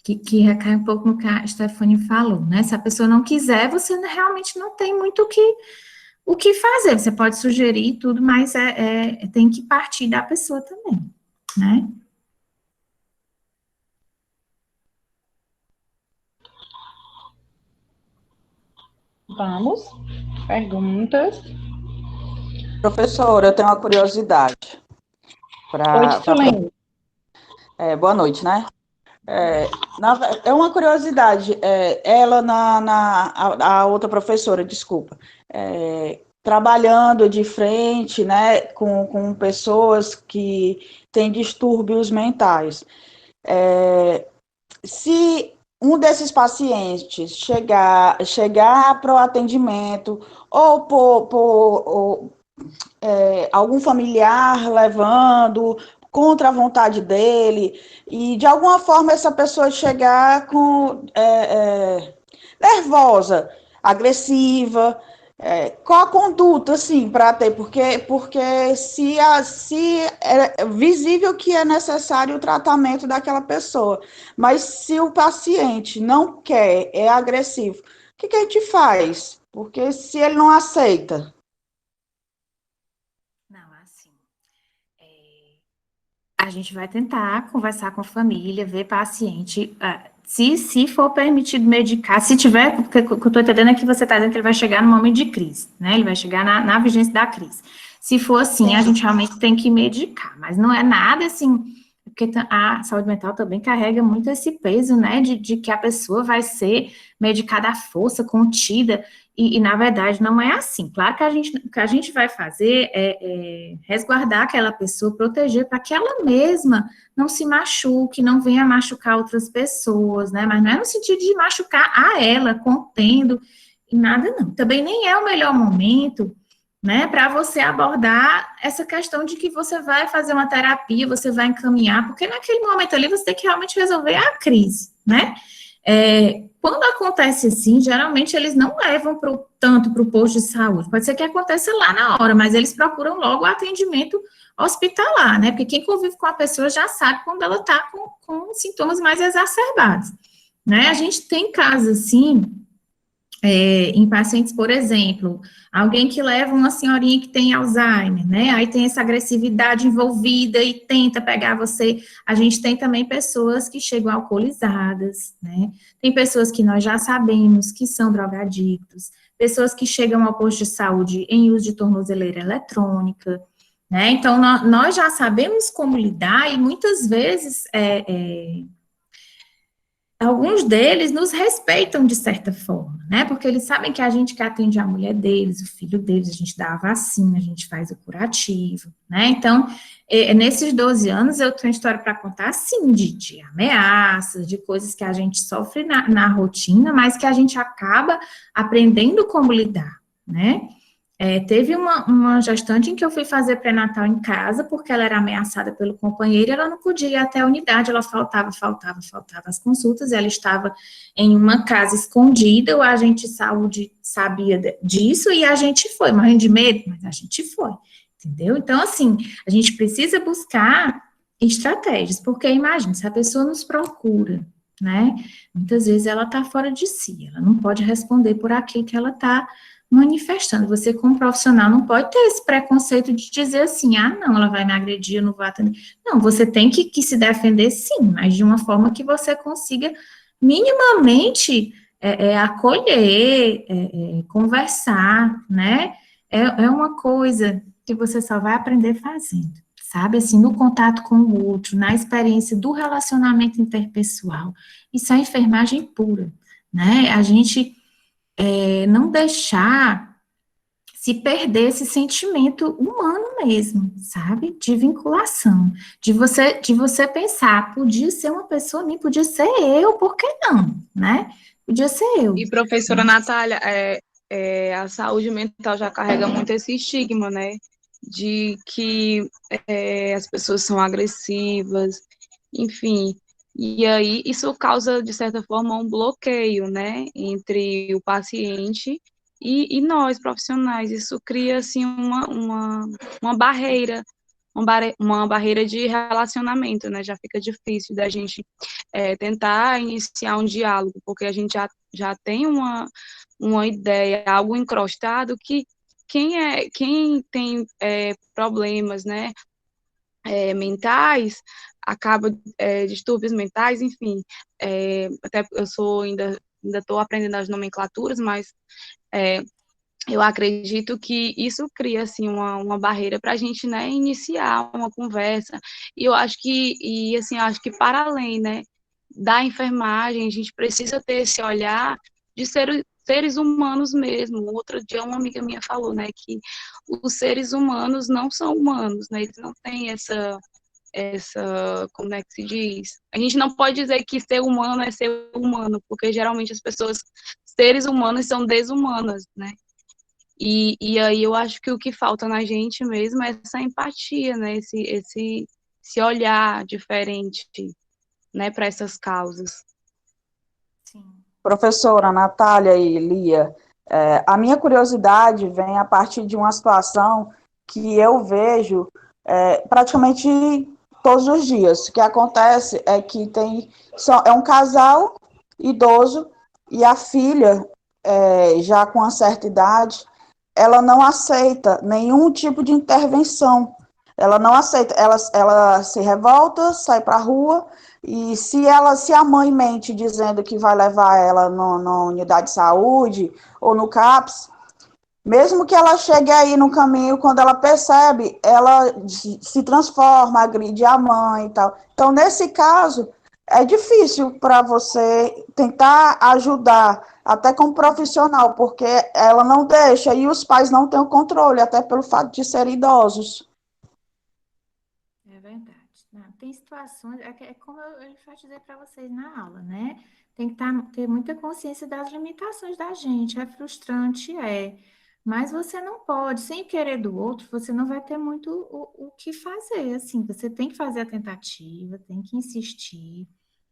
Que recai um pouco no que a Stephanie falou, né? Se a pessoa não quiser, você realmente não tem muito o que fazer. Você pode sugerir tudo, mas tem que partir da pessoa também, né? Vamos, perguntas. Professora, eu tenho uma curiosidade. Oi, Silene. Boa noite, né? É uma curiosidade. Ela, a outra professora, desculpa, trabalhando de frente, né, com pessoas que têm distúrbios mentais. Se um desses pacientes chegar para o atendimento ou por algum familiar levando contra a vontade dele, e de alguma forma essa pessoa chegar nervosa, agressiva, qual a conduta, assim, para ter, porque se é visível que é necessário o tratamento daquela pessoa, mas se o paciente não quer, é agressivo, o que a gente faz? Porque se ele não aceita... A gente vai tentar conversar com a família, ver paciente, se for permitido medicar, se tiver, porque o que eu estou entendendo é que você está dizendo que ele vai chegar no momento de crise, né, ele vai chegar na vigência da crise. Se for assim, a gente realmente tem que medicar, mas não é nada assim, porque a saúde mental também carrega muito esse peso, né, de que a pessoa vai ser medicada à força, contida, e na verdade não é assim. Claro que o que a gente vai fazer é resguardar aquela pessoa, proteger para que ela mesma não se machuque, não venha machucar outras pessoas, né, mas não é no sentido de machucar a ela, contendo, e nada não. Também nem é o melhor momento, né, para você abordar essa questão de que você vai fazer uma terapia, você vai encaminhar, porque naquele momento ali você tem que realmente resolver a crise, né? Quando acontece assim, geralmente eles não levam tanto para o posto de saúde. Pode ser que aconteça lá na hora, mas eles procuram logo o atendimento hospitalar, né? Porque quem convive com a pessoa já sabe quando ela está com sintomas mais exacerbados, né? A gente tem casos assim, em pacientes, por exemplo, alguém que leva uma senhorinha que tem Alzheimer, né? Aí tem essa agressividade envolvida e tenta pegar você. A gente tem também pessoas que chegam alcoolizadas, né? Tem pessoas que nós já sabemos que são drogadictos, pessoas que chegam ao posto de saúde em uso de tornozeleira eletrônica, né? Então, nós já sabemos como lidar e muitas vezes alguns deles nos respeitam de certa forma, né? Porque eles sabem que a gente que atende a mulher deles, o filho deles, a gente dá a vacina, a gente faz o curativo, né? Então, nesses 12 anos, eu tenho história para contar, sim, de ameaças, de coisas que a gente sofre na rotina, mas que a gente acaba aprendendo como lidar, né? Teve uma gestante em que eu fui fazer pré-natal em casa, porque ela era ameaçada pelo companheiro, e ela não podia ir até a unidade, ela faltava as consultas, ela estava em uma casa escondida, o agente de saúde sabia disso, e a gente foi, morrendo de medo, mas a gente foi, entendeu? Então, assim, a gente precisa buscar estratégias, porque imagina, se a pessoa nos procura, né, muitas vezes ela está fora de si, ela não pode responder por aquilo que ela está manifestando. Você, como profissional, não pode ter esse preconceito de dizer assim, não, ela vai me agredir, eu não vou atender. Não, você tem que se defender, sim, mas de uma forma que você consiga minimamente acolher, conversar, né? É uma coisa que você só vai aprender fazendo, sabe? Assim, no contato com o outro, na experiência do relacionamento interpessoal. Isso é enfermagem pura, né? A gente não deixar se perder esse sentimento humano mesmo, sabe? De vinculação, de você pensar, podia ser uma pessoa minha, podia ser eu, por que não, né? Podia ser eu. E professora Natália, a saúde mental já carrega muito esse estigma, né? De que as pessoas são agressivas, enfim. E aí isso causa, de certa forma, um bloqueio, né? Entre o paciente e nós, profissionais. Isso cria, assim, uma barreira, uma barreira de relacionamento, né? Já fica difícil da gente tentar iniciar um diálogo, porque a gente já tem uma ideia, algo encrostado que quem tem problemas, né, mentais, acaba distúrbios mentais, enfim, até eu ainda estou aprendendo as nomenclaturas, mas eu acredito que isso cria assim uma barreira para a gente, né, iniciar uma conversa. E eu acho que para além, né, da enfermagem, a gente precisa ter esse olhar de seres humanos mesmo. Outro dia uma amiga minha falou, né, que os seres humanos não são humanos, né, eles não têm como é que se diz? A gente não pode dizer que ser humano é ser humano, porque geralmente as pessoas, seres humanos, são desumanas, né? E aí eu acho que o que falta na gente mesmo é essa empatia, né? Esse olhar diferente, né, para essas causas. Sim. Professora Natália e Lia, a minha curiosidade vem a partir de uma situação que eu vejo praticamente todos os dias. O que acontece é que é um casal idoso e a filha, já com uma certa idade, ela não aceita nenhum tipo de intervenção. Ela não aceita, ela se revolta, sai para a rua, e se a mãe mente dizendo que vai levar ela na unidade de saúde ou no CAPS, mesmo que ela chegue aí no caminho, quando ela percebe, ela se transforma, agride a mãe e tal. Então, nesse caso, é difícil para você tentar ajudar, até como profissional, porque ela não deixa, e os pais não têm o controle, até pelo fato de serem idosos. É verdade. Não, tem situações, como eu enfatizei para vocês na aula, né? Tem que ter muita consciência das limitações da gente. É frustrante, mas você não pode, sem querer do outro, você não vai ter muito o que fazer, assim. Você tem que fazer a tentativa, tem que insistir,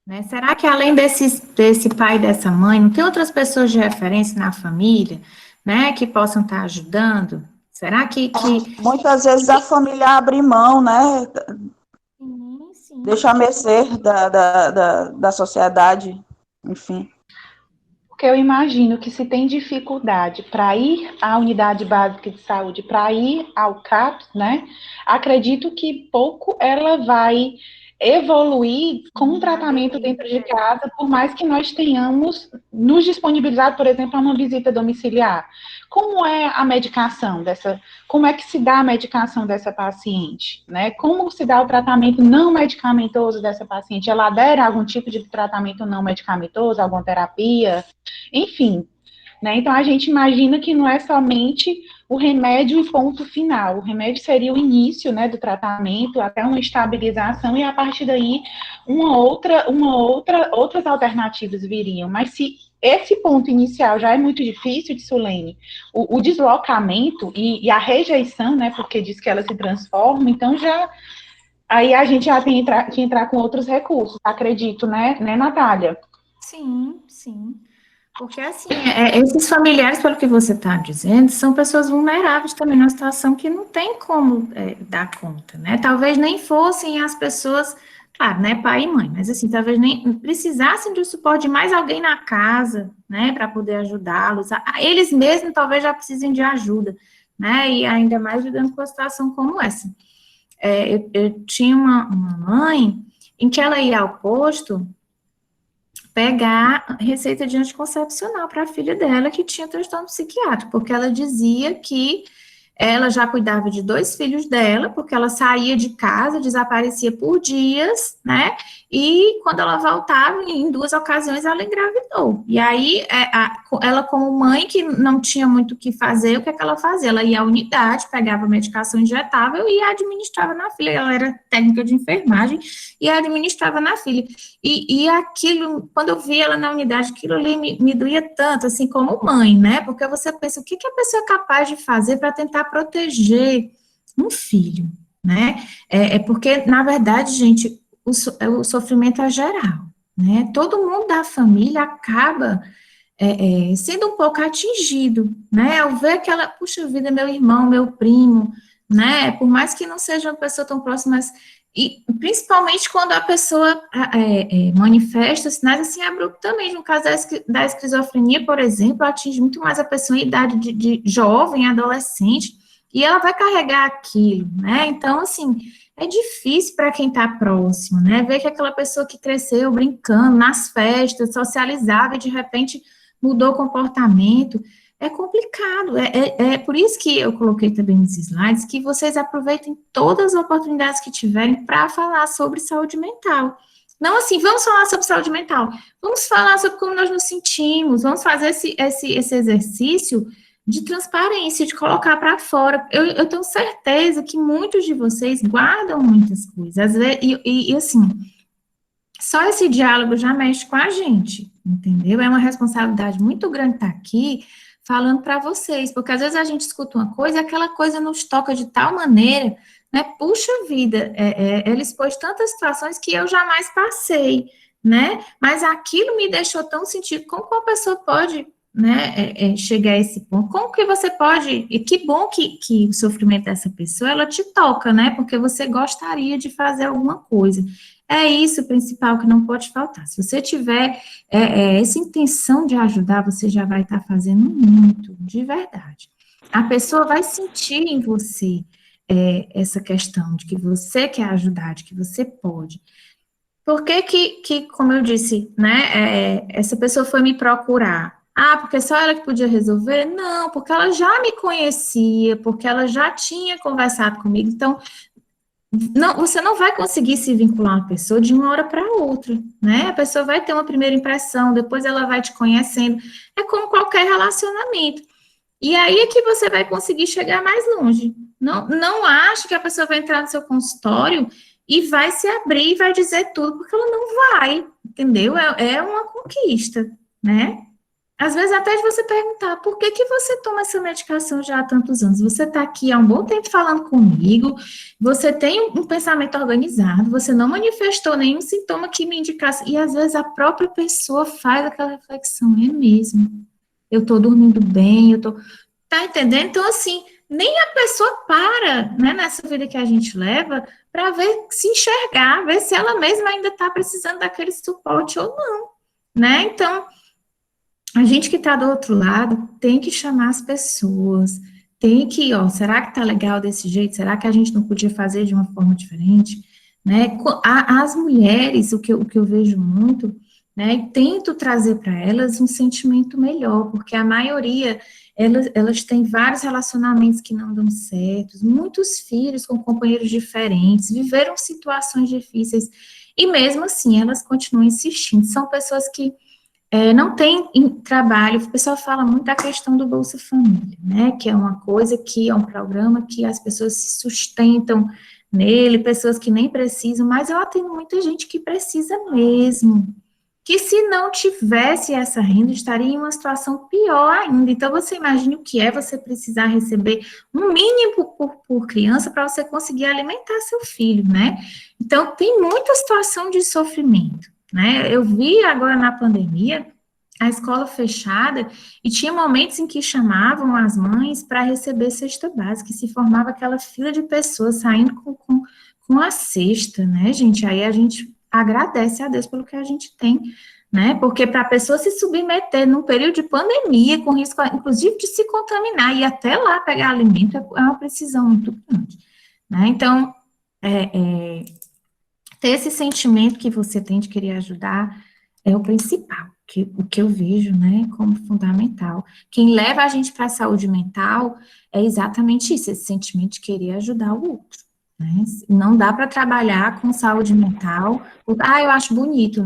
Né? Será que além desse pai e dessa mãe, não tem outras pessoas de referência na família, né, que possam estar ajudando? Será que... Muitas vezes a família abre mão, né? Sim. Deixa a mercê da sociedade, enfim. Porque eu imagino que se tem dificuldade para ir à unidade básica de saúde, para ir ao CAPS, né? Acredito que pouco ela vai evoluir com um tratamento dentro de casa, por mais que nós tenhamos nos disponibilizado, por exemplo, a uma visita domiciliar. Como é a medicação como é que se dá a medicação dessa paciente, né? Como se dá o tratamento não medicamentoso dessa paciente? Ela adere a algum tipo de tratamento não medicamentoso, alguma terapia? Enfim, né? Então a gente imagina que não é somente o remédio e ponto final. O remédio seria o início, né, do tratamento, até uma estabilização, e a partir daí outras alternativas viriam. Mas se esse ponto inicial já é muito difícil de Sulene, o deslocamento e a rejeição, né, porque diz que ela se transforma, então aí a gente já tem que entrar com outros recursos, acredito, né, Natália? Sim. Porque, assim, esses familiares, pelo que você está dizendo, são pessoas vulneráveis também numa situação que não tem como dar conta, né? Talvez nem fossem as pessoas, claro, né, pai e mãe, mas, assim, talvez nem precisassem de suporte de mais alguém na casa, né, para poder ajudá-los. Eles mesmos talvez já precisem de ajuda, né? E ainda mais lidando com uma situação como essa. Eu tinha uma mãe em que ela ia ao posto pegar receita de anticoncepcional para a filha dela que tinha transtorno psiquiátrico, porque ela dizia que ela já cuidava de 2 filhos dela, porque ela saía de casa, desaparecia por dias, né? E quando ela voltava, em 2 ocasiões, ela engravidou. E aí, ela como mãe, que não tinha muito o que fazer, o que é que ela fazia? Ela ia à unidade, pegava medicação injetável e administrava na filha. Ela era técnica de enfermagem e administrava na filha. E aquilo, quando eu vi ela na unidade, aquilo ali me doía tanto, assim, como mãe, né? Porque você pensa, o que a pessoa é capaz de fazer para tentar proteger um filho, né? Porque, na verdade, gente, o sofrimento é geral, né? Todo mundo da família acaba sendo um pouco atingido, né? Ao ver aquela, puxa vida, meu irmão, meu primo, né? Por mais que não seja uma pessoa tão próxima, mas, e principalmente quando a pessoa manifesta sinais assim abruptamente. No caso da esquizofrenia, por exemplo, atinge muito mais a pessoa em idade de jovem, adolescente, e ela vai carregar aquilo, né? Então, assim, é difícil para quem está próximo, né? Ver que aquela pessoa que cresceu brincando nas festas, socializava e de repente mudou o comportamento, é complicado. É por isso que eu coloquei também nos slides que vocês aproveitem todas as oportunidades que tiverem para falar sobre saúde mental. Não assim, vamos falar sobre saúde mental, vamos falar sobre como nós nos sentimos, vamos fazer esse exercício de transparência, de colocar para fora. Eu tenho certeza que muitos de vocês guardam muitas coisas, às vezes, e assim, só esse diálogo já mexe com a gente, entendeu? É uma responsabilidade muito grande estar aqui falando para vocês, porque às vezes a gente escuta uma coisa e aquela coisa nos toca de tal maneira, né? Puxa vida, ela expôs tantas situações que eu jamais passei, né? Mas aquilo me deixou tão sentido. Como que uma pessoa pode, né, chegar a esse ponto? Como que você pode, e que bom que o sofrimento dessa pessoa, ela te toca, né? Porque você gostaria de fazer alguma coisa. É isso o principal que não pode faltar. Se você tiver essa intenção de ajudar, você já vai estar fazendo muito, de verdade. A pessoa vai sentir em você essa questão de que você quer ajudar, de que você pode. Por que como eu disse, né, essa pessoa foi me procurar? Ah, porque só ela que podia resolver? Não, porque ela já me conhecia, porque ela já tinha conversado comigo. Então, não, você não vai conseguir se vincular a uma pessoa de uma hora para outra, né? A pessoa vai ter uma primeira impressão, depois ela vai te conhecendo. É como qualquer relacionamento. E aí é que você vai conseguir chegar mais longe. Não ache que a pessoa vai entrar no seu consultório e vai se abrir e vai dizer tudo, porque ela não vai, entendeu? É uma conquista, né? Às vezes até de você perguntar, por que que você toma essa medicação já há tantos anos? Você está aqui há um bom tempo falando comigo, você tem um pensamento organizado, você não manifestou nenhum sintoma que me indicasse, e às vezes a própria pessoa faz aquela reflexão, é mesmo, eu estou dormindo bem, tá entendendo? Então, assim, nem a pessoa para, né, nessa vida que a gente leva, para ver, se enxergar, ver se ela mesma ainda está precisando daquele suporte ou não, né? Então, a gente que está do outro lado tem que chamar as pessoas, tem que, ó, será que tá legal desse jeito? Será que a gente não podia fazer de uma forma diferente? Né? As mulheres, o que eu vejo muito, né, e tento trazer para elas um sentimento melhor, porque a maioria, elas têm vários relacionamentos que não dão certo, muitos filhos com companheiros diferentes, viveram situações difíceis, e mesmo assim elas continuam insistindo. São pessoas que não tem trabalho, o pessoal fala muito da questão do Bolsa Família, né, que é uma coisa que é um programa que as pessoas se sustentam nele, pessoas que nem precisam, mas eu atendo muita gente que precisa mesmo, que se não tivesse essa renda, estaria em uma situação pior ainda. Então, você imagina o que é você precisar receber um mínimo por criança para você conseguir alimentar seu filho, né? Então, tem muita situação de sofrimento, né? Eu vi agora na pandemia a escola fechada e tinha momentos em que chamavam as mães para receber cesta básica e se formava aquela fila de pessoas saindo com a cesta, né, gente? Aí a gente agradece a Deus pelo que a gente tem, né? Porque para a pessoa se submeter num período de pandemia, com risco, inclusive, de se contaminar e até lá pegar alimento, é uma precisão muito grande, né? Então, ter esse sentimento que você tem de querer ajudar é o principal, o que eu vejo, né, como fundamental. Quem leva a gente para a saúde mental é exatamente isso, esse sentimento de querer ajudar o outro, né? Não dá para trabalhar com saúde mental, eu acho bonito,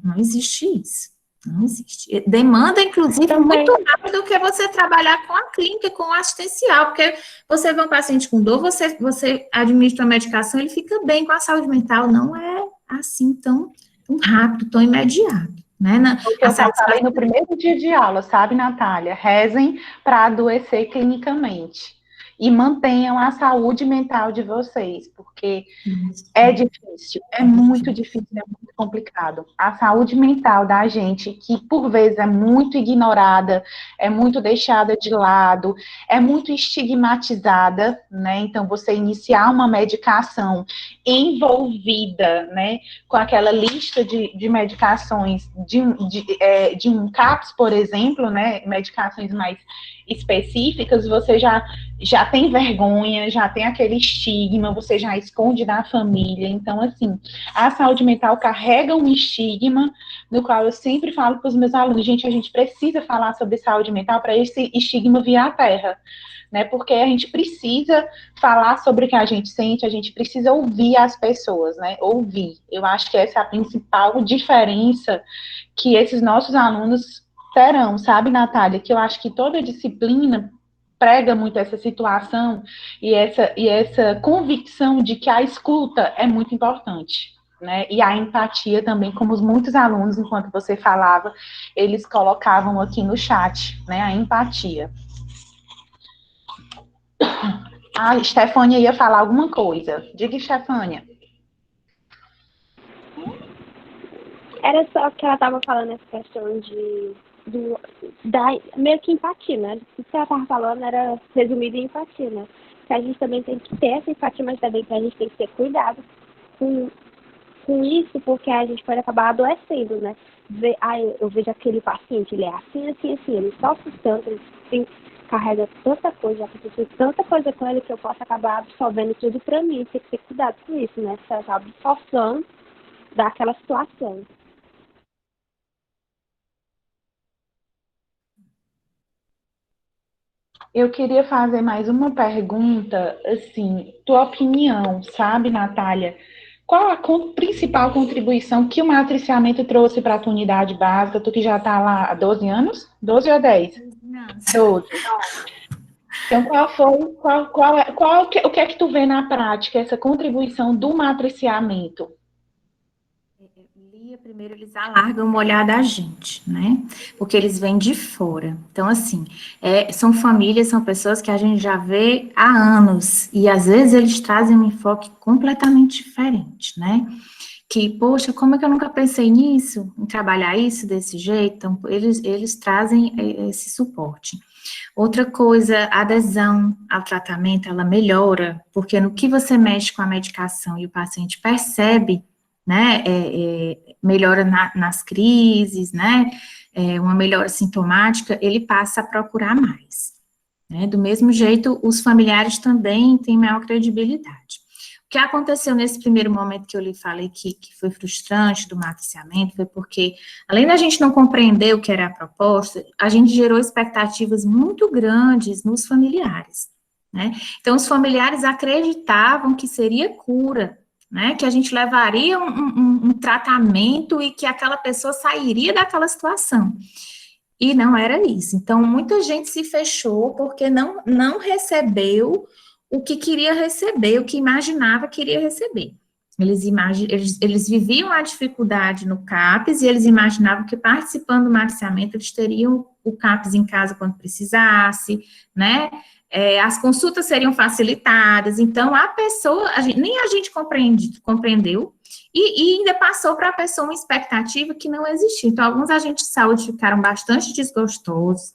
não existe isso. Não existe. Demanda, inclusive, Também. muito mais do que você trabalhar com a clínica, com o assistencial, porque você vê um paciente com dor, você administra uma medicação, ele fica bem com a saúde mental, não é assim tão rápido, tão imediato, né? O que eu falei no primeiro dia de aula, sabe, Natália? Rezem para adoecer clinicamente. E mantenham a saúde mental de vocês, porque é difícil, é muito difícil, é muito complicado. A saúde mental da gente, que por vezes é muito ignorada, é muito deixada de lado, é muito estigmatizada, né? Então, você iniciar uma medicação envolvida, né, com aquela lista de medicações, de um CAPS, por exemplo, né, medicações mais específicas, você já tem vergonha, já tem aquele estigma, você já esconde da família. Então, assim, a saúde mental carrega um estigma, no qual eu sempre falo para os meus alunos, gente, a gente precisa falar sobre saúde mental para esse estigma vir à terra, né? Porque a gente precisa falar sobre o que a gente sente, a gente precisa ouvir as pessoas, né? Ouvir. Eu acho que essa é a principal diferença que esses nossos alunos terão, sabe, Natália? Que eu acho que toda disciplina prega muito essa situação e essa convicção de que a escuta é muito importante, né? E a empatia também, como os muitos alunos, enquanto você falava, eles colocavam aqui no chat, né? A empatia. A Estefânia ia falar alguma coisa. Diga, Estefânia. Era só que ela estava falando essa questão da meio que empatia, né? O que ela estava falando era resumido em empatia, né? Que a gente também tem que ter essa empatia, mas também que a gente tem que ter cuidado com isso, porque a gente pode acabar adoecendo, né? Eu vejo aquele paciente, ele é assim, assim, assim, ele sofre tanto, ele carrega tanta coisa, já aconteceu tanta coisa com ele que eu posso acabar absorvendo tudo pra mim, tem que ter cuidado com isso, né? Essa absorção daquela situação. Eu queria fazer mais uma pergunta, assim, tua opinião, sabe, Natália? Qual a principal contribuição que o matriciamento trouxe para a tua unidade básica? Tu que já está lá há 12 anos? 12 ou 10? 12. Então, o que é que tu vê na prática, essa contribuição do matriciamento? Lia, primeiro eles alargam uma olhada a gente, né? Porque eles vêm de fora. Então, assim, são famílias, são pessoas que a gente já vê há anos, e às vezes eles trazem um enfoque completamente diferente, né? Que, poxa, como é que eu nunca pensei nisso, em trabalhar isso desse jeito? Então, eles trazem esse suporte. Outra coisa, a adesão ao tratamento, ela melhora, porque no que você mexe com a medicação e o paciente percebe, né, melhora nas crises, né, uma melhora sintomática, ele passa a procurar mais, né. Do mesmo jeito, os familiares também têm maior credibilidade. O que aconteceu nesse primeiro momento que eu lhe falei que foi frustrante do matriciamento foi porque, além da gente não compreender o que era a proposta, a gente gerou expectativas muito grandes nos familiares, né? Então, os familiares acreditavam que seria cura, né? Que a gente levaria um tratamento e que aquela pessoa sairia daquela situação. E não era isso. Então, muita gente se fechou porque não recebeu o que queria receber, o que imaginava que iria receber. Eles viviam a dificuldade no CAPS e eles imaginavam que participando do matriciamento eles teriam o CAPS em casa quando precisasse, né? As consultas seriam facilitadas, então a pessoa, nem a gente compreendeu, e ainda passou para a pessoa uma expectativa que não existia. Então, alguns agentes de saúde ficaram bastante desgostosos.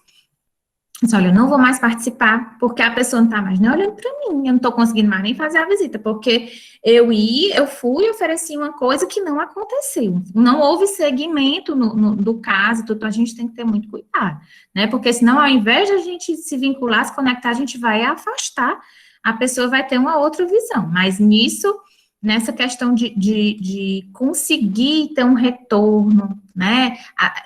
Disse, olha, eu não vou mais participar, porque a pessoa não está mais nem olhando para mim, eu não estou conseguindo mais nem fazer a visita, porque eu fui e ofereci uma coisa que não aconteceu. Não houve seguimento do caso, então a gente tem que ter muito cuidado, né? Porque senão, ao invés de a gente se vincular, se conectar, a gente vai afastar, a pessoa vai ter uma outra visão. Mas nessa questão de conseguir ter um retorno, né,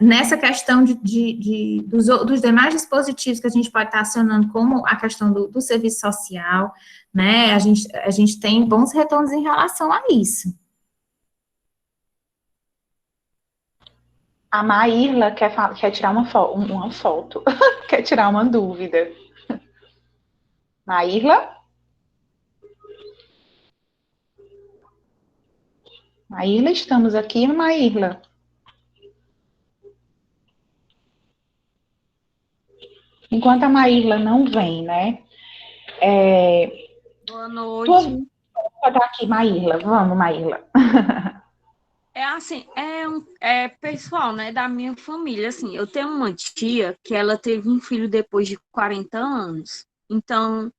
nessa questão dos demais dispositivos que a gente pode estar acionando, como a questão do serviço social, né, a gente tem bons retornos em relação a isso. A Maíla quer tirar uma foto, quer tirar uma dúvida. Maíla? Maíla, estamos aqui, Maíla. Enquanto a Maíla não vem, né? Boa noite. Pode estar aqui, Maíla. Vamos, Maíla. É assim, pessoal, né, da minha família, assim, eu tenho uma tia que ela teve um filho depois de 40 anos. Então,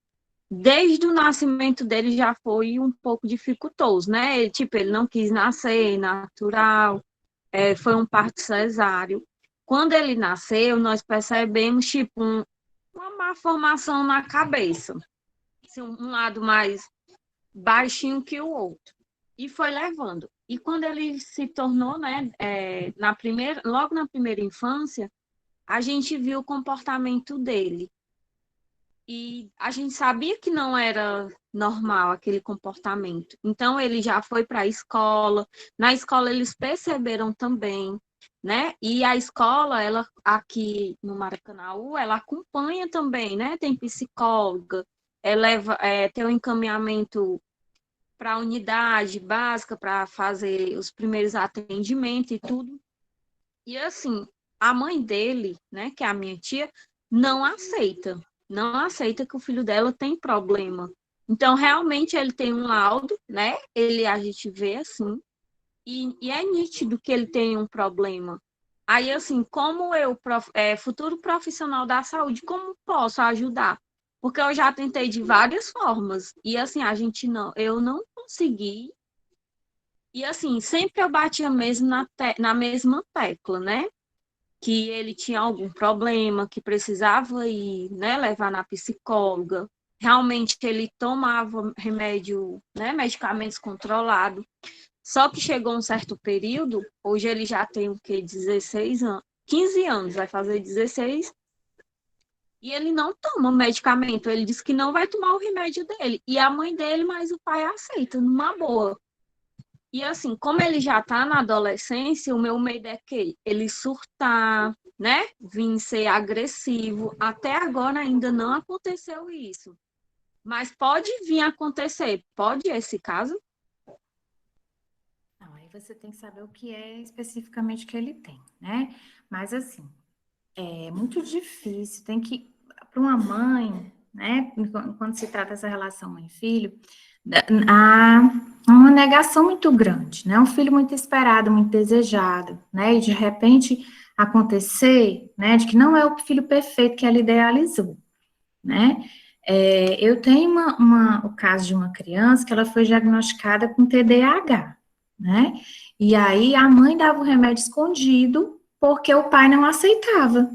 desde o nascimento dele já foi um pouco dificultoso, né? Tipo, ele não quis nascer natural, foi um parto cesáreo. Quando ele nasceu, nós percebemos, tipo, uma má formação na cabeça. Assim, um lado mais baixinho que o outro. E foi levando. E quando ele se tornou, né, logo na primeira infância, a gente viu o comportamento dele. E a gente sabia que não era normal aquele comportamento. Então, ele já foi para a escola. Na escola, eles perceberam também, né? E a escola, ela aqui no Maracanaú, ela acompanha também, né? Tem psicóloga, tem um encaminhamento para a unidade básica, para fazer os primeiros atendimentos e tudo. E assim, a mãe dele, né, que é a minha tia, não aceita que o filho dela tem problema. Então, realmente, ele tem um laudo, né? A gente vê assim, e é nítido que ele tem um problema. Aí, assim, como eu, futuro profissional da saúde, como posso ajudar? Porque eu já tentei de várias formas. E assim, eu não consegui. E assim, sempre eu batia mesmo na mesma tecla, né? Que ele tinha algum problema, que precisava ir, né, levar na psicóloga. Realmente ele tomava remédio, né, medicamentos controlados. Só que chegou um certo período, hoje ele já tem o quê? 16 anos, 15 anos, vai fazer 16. E ele não toma medicamento, ele disse que não vai tomar o remédio dele. E a mãe dele, mas o pai aceita, numa boa. E assim, como ele já está na adolescência, o meu medo é que ele surtar, né? Vir ser agressivo. Até agora ainda não aconteceu isso. Mas pode vir acontecer. Pode esse caso? você tem que saber o que é especificamente que ele tem, né? Mas, assim, é muito difícil, tem que, para uma mãe, né, quando se trata dessa relação mãe-filho, há uma negação muito grande, né? Um filho muito esperado, muito desejado, né? E de repente acontecer, né, de que não é o filho perfeito que ela idealizou, né? Eu tenho o caso de uma criança que ela foi diagnosticada com TDAH, né? E aí a mãe dava o remédio escondido porque o pai não aceitava,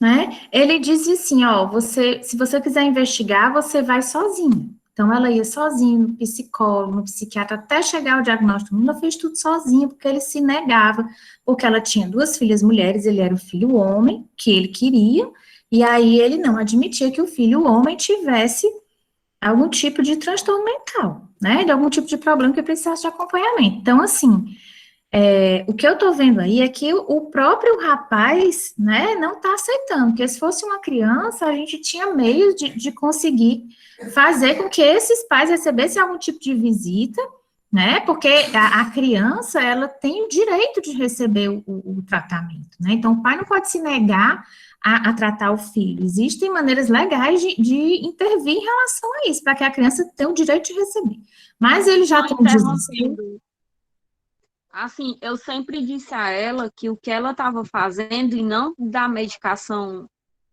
né? Ele dizia assim, ó, se você quiser investigar, você vai sozinho. Então, ela ia sozinha no psicólogo, no psiquiatra, até chegar ao diagnóstico. Ela fez tudo sozinha, porque ele se negava, porque ela tinha 2 filhas mulheres, ele era o filho homem, que ele queria, e aí ele não admitia que o filho homem tivesse algum tipo de transtorno mental, né? De algum tipo de problema que precisasse de acompanhamento. Então, assim, o que eu estou vendo aí é que o próprio rapaz, né, não está aceitando, porque se fosse uma criança, a gente tinha meios de conseguir fazer com que esses pais recebessem algum tipo de visita, né, porque a criança, ela tem o direito de receber o tratamento, né, então o pai não pode se negar a tratar o filho, existem maneiras legais de intervir em relação a isso, para que a criança tenha o direito de receber, mas ele já Só tem um desespero. interrompendo. Assim, eu sempre disse a ela que o que ela estava fazendo e não da medicação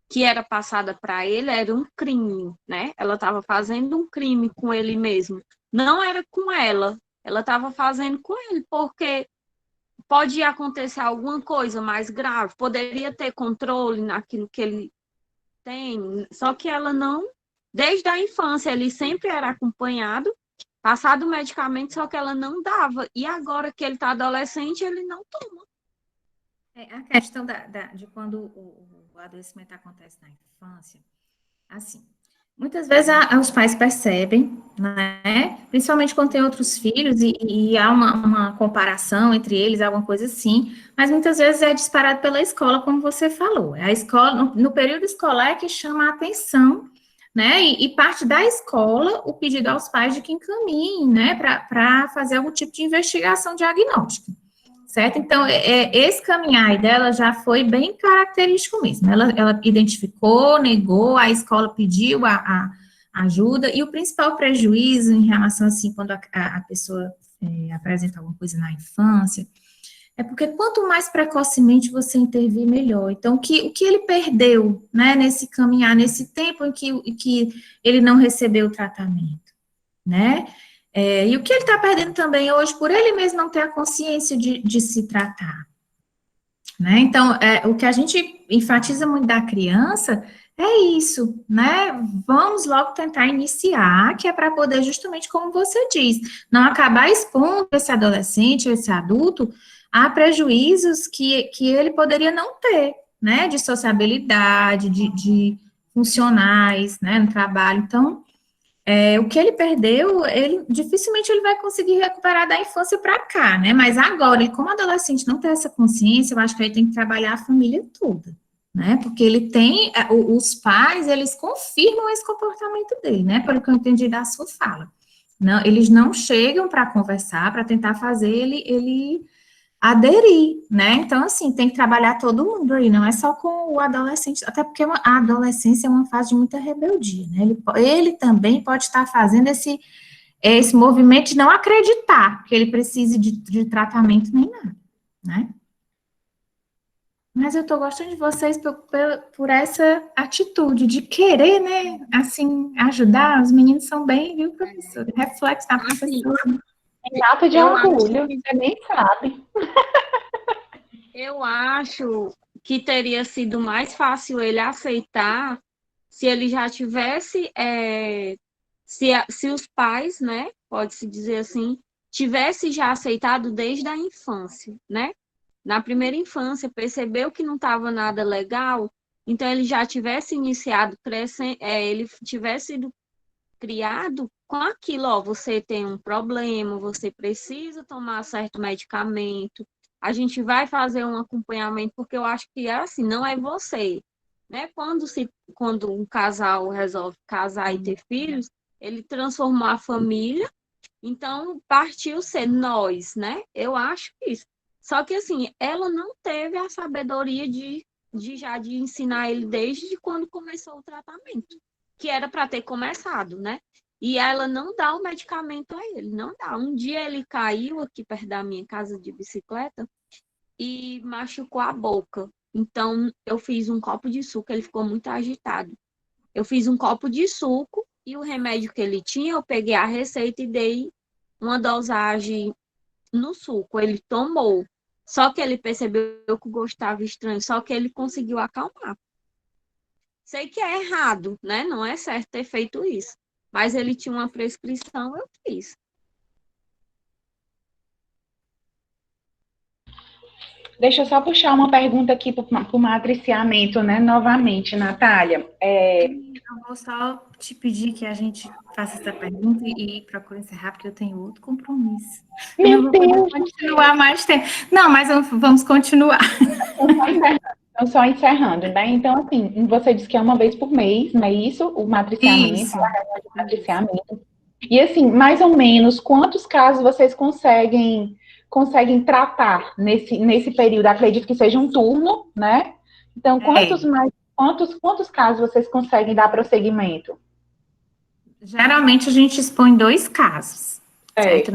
que era passada para ele era um crime, né? Ela estava fazendo um crime com ele mesmo. Não era com ela estava fazendo com ele, porque pode acontecer alguma coisa mais grave, poderia ter controle naquilo que ele tem, só que ela não, desde a infância, ele sempre era acompanhado, passado o medicamento, só que ela não dava. E agora que ele está adolescente, ele não toma. A questão de quando o adoecimento acontece na infância, assim, muitas vezes os pais percebem, né, principalmente quando tem outros filhos e há uma comparação entre eles, alguma coisa assim, mas muitas vezes é disparado pela escola, como você falou. A escola, no período escolar é que chama a atenção, né, e parte da escola o pedido aos pais de que encaminhem, né, para fazer algum tipo de investigação diagnóstica. Certo? Então, esse caminhar dela já foi bem característico mesmo. Ela identificou, negou, a escola pediu a ajuda, e o principal prejuízo em relação, assim, quando a pessoa apresenta alguma coisa na infância, é porque quanto mais precocemente você intervir, melhor. Então, o que ele perdeu, né, nesse caminhar, nesse tempo em que ele não recebeu o tratamento, né? E o que ele está perdendo também hoje, por ele mesmo não ter a consciência de se tratar, né? Então, o que a gente enfatiza muito da criança é isso, né? Vamos logo tentar iniciar, que é para poder, justamente como você diz, não acabar expondo esse adolescente, esse adulto, a prejuízos que ele poderia não ter, né? De sociabilidade, de funcionais, né? No trabalho. Então, o que ele perdeu, dificilmente ele vai conseguir recuperar da infância para cá, né? Mas agora, ele como adolescente não tem essa consciência, eu acho que ele tem que trabalhar a família toda, né? Porque ele tem, os pais, eles confirmam esse comportamento dele, né? Pelo que eu entendi da sua fala. Não, eles não chegam para conversar, para tentar fazer ele aderir, né? Então, assim, tem que trabalhar todo mundo aí, não é só com o adolescente, até porque a adolescência é uma fase de muita rebeldia, né? Ele também pode estar fazendo esse movimento de não acreditar que ele precise de tratamento nem nada, né? Mas eu tô gostando de vocês por essa atitude de querer, né, assim, ajudar. Os meninos são bem, viu, professora? Reflexo da Assim, professora. Em ato de Eu orgulho, você nem sabe. eu acho que teria sido mais fácil ele aceitar se ele já tivesse, se os pais, né, pode-se dizer assim, tivesse já aceitado desde a infância, né? Na primeira infância, percebeu que não estava nada legal, então ele já tivesse iniciado crescendo, ele tivesse sido criado com aquilo, ó, você tem um problema, você precisa tomar certo medicamento, a gente vai fazer um acompanhamento, porque eu acho que é assim, não é você, né? Quando um casal resolve casar e ter filhos, ele transformou a família Então, partiu ser nós, né? Eu acho isso. Só que, assim, ela não teve a sabedoria de ensinar ele desde quando começou o tratamento, que era para ter começado, né? E ela não dá o medicamento a ele, não dá. Um dia ele caiu aqui perto da minha casa de bicicleta e machucou a boca. Então, eu fiz um copo de suco, ele ficou muito agitado. Eu fiz um copo de suco e o remédio que ele tinha, eu peguei a receita e dei uma dosagem no suco. Ele tomou. Só que ele percebeu que o gosto estava estranho, só que ele conseguiu acalmar. Sei que é errado, né? Não é certo ter feito isso. Mas ele tinha uma prescrição, eu fiz. Deixa eu só puxar uma pergunta aqui para o matriciamento, né? Novamente, Natália. Eu vou só te pedir que a gente faça essa pergunta e procure encerrar, porque eu tenho outro compromisso. Eu não Meu vou poder Deus! continuar mais tempo. Não, mas vamos continuar. Então, só encerrando, né? Então, assim, você disse que é uma vez por mês, não é isso? O matriciamento, Isso. a reunião de matriciamento. E, assim, mais ou menos, quantos casos vocês conseguem tratar nesse período? Acredito que seja um turno, né? Então, quantos casos vocês conseguem dar prosseguimento? Geralmente a gente expõe 2 casos, certo? É.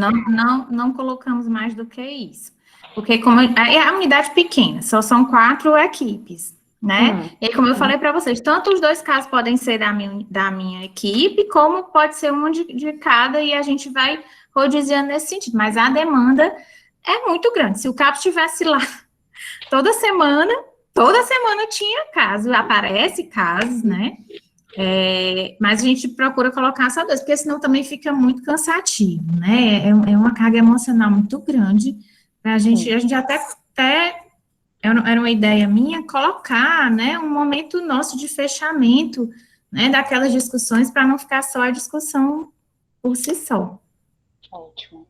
Não colocamos mais do que isso. Porque como é a unidade pequena, só são 4 equipes, né? E aí, como eu falei para vocês, tanto os 2 casos podem ser da minha equipe, como pode ser um de cada, e a gente vai rodiziando nesse sentido. Mas a demanda é muito grande. Se o CAPS estivesse lá toda semana tinha caso, aparece casos, né? Mas a gente procura colocar só 2, porque senão também fica muito cansativo, né? É uma carga emocional muito grande. A gente até era uma ideia minha colocar, né, um momento nosso de fechamento, né, daquelas discussões para não ficar só a discussão por si só. Ótimo.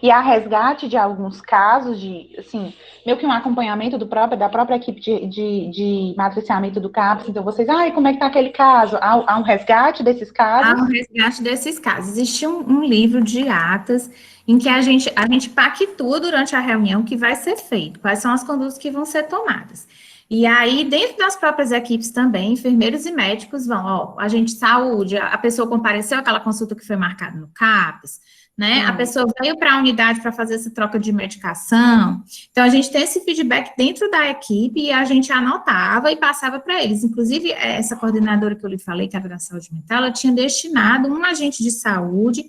E há resgate de alguns casos de, assim, meio que um acompanhamento da própria equipe de matriciamento do CAPS. Então, vocês, como é que tá aquele caso? Há um resgate desses casos? Há um resgate desses casos. Existe um livro de atas em que a gente pactua durante a reunião o que vai ser feito, quais são as condutas que vão ser tomadas. E aí, dentro das próprias equipes também, enfermeiros e médicos vão, agente de saúde, a pessoa compareceu àquela consulta que foi marcada no CAPS, né? A pessoa veio para a unidade para fazer essa troca de medicação. Então, a gente tem esse feedback dentro da equipe e a gente anotava e passava para eles. Inclusive, essa coordenadora que eu lhe falei, que era da saúde mental, ela tinha destinado um agente de saúde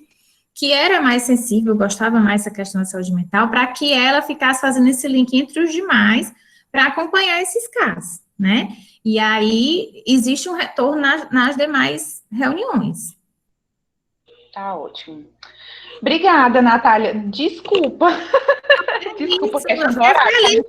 que era mais sensível, gostava mais dessa questão da saúde mental, para que ela ficasse fazendo esse link entre os demais para acompanhar esses casos, né? E aí, existe um retorno nas demais reuniões. Tá ótimo. Obrigada, Natália. Desculpa. Desculpa a questão do horário.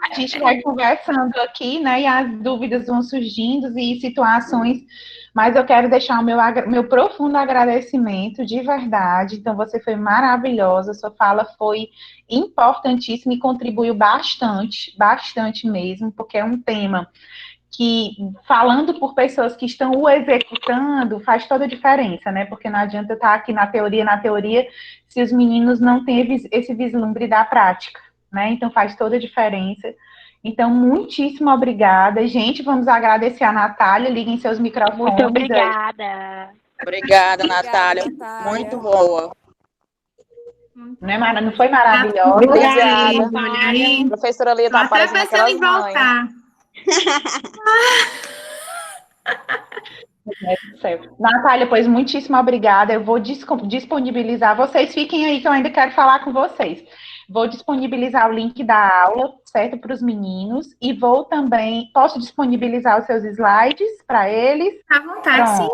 A gente vai conversando aqui, né? E as dúvidas vão surgindo e situações. Mas eu quero deixar o meu profundo agradecimento, de verdade. Então, você foi maravilhosa. Sua fala foi importantíssima e contribuiu bastante, bastante mesmo, porque é um tema que, falando por pessoas que estão o executando, faz toda a diferença, né? Porque não adianta estar aqui na teoria, se os meninos não têm esse vislumbre da prática, né? Então, faz toda a diferença. Então, muitíssimo obrigada. Gente, vamos agradecer a Natália. Liguem seus microfones. Muito obrigada. Obrigada, Natália. Muito boa. Não foi maravilhosa? Obrigada. Professora Lia está aparecendo aquelas mães. Natália, pois muitíssimo obrigada. Eu vou disponibilizar. Vocês fiquem aí que eu ainda quero falar com vocês. Vou disponibilizar o link da aula, certo, para os meninos. E vou também. Posso disponibilizar os seus slides para eles? À vontade, sim.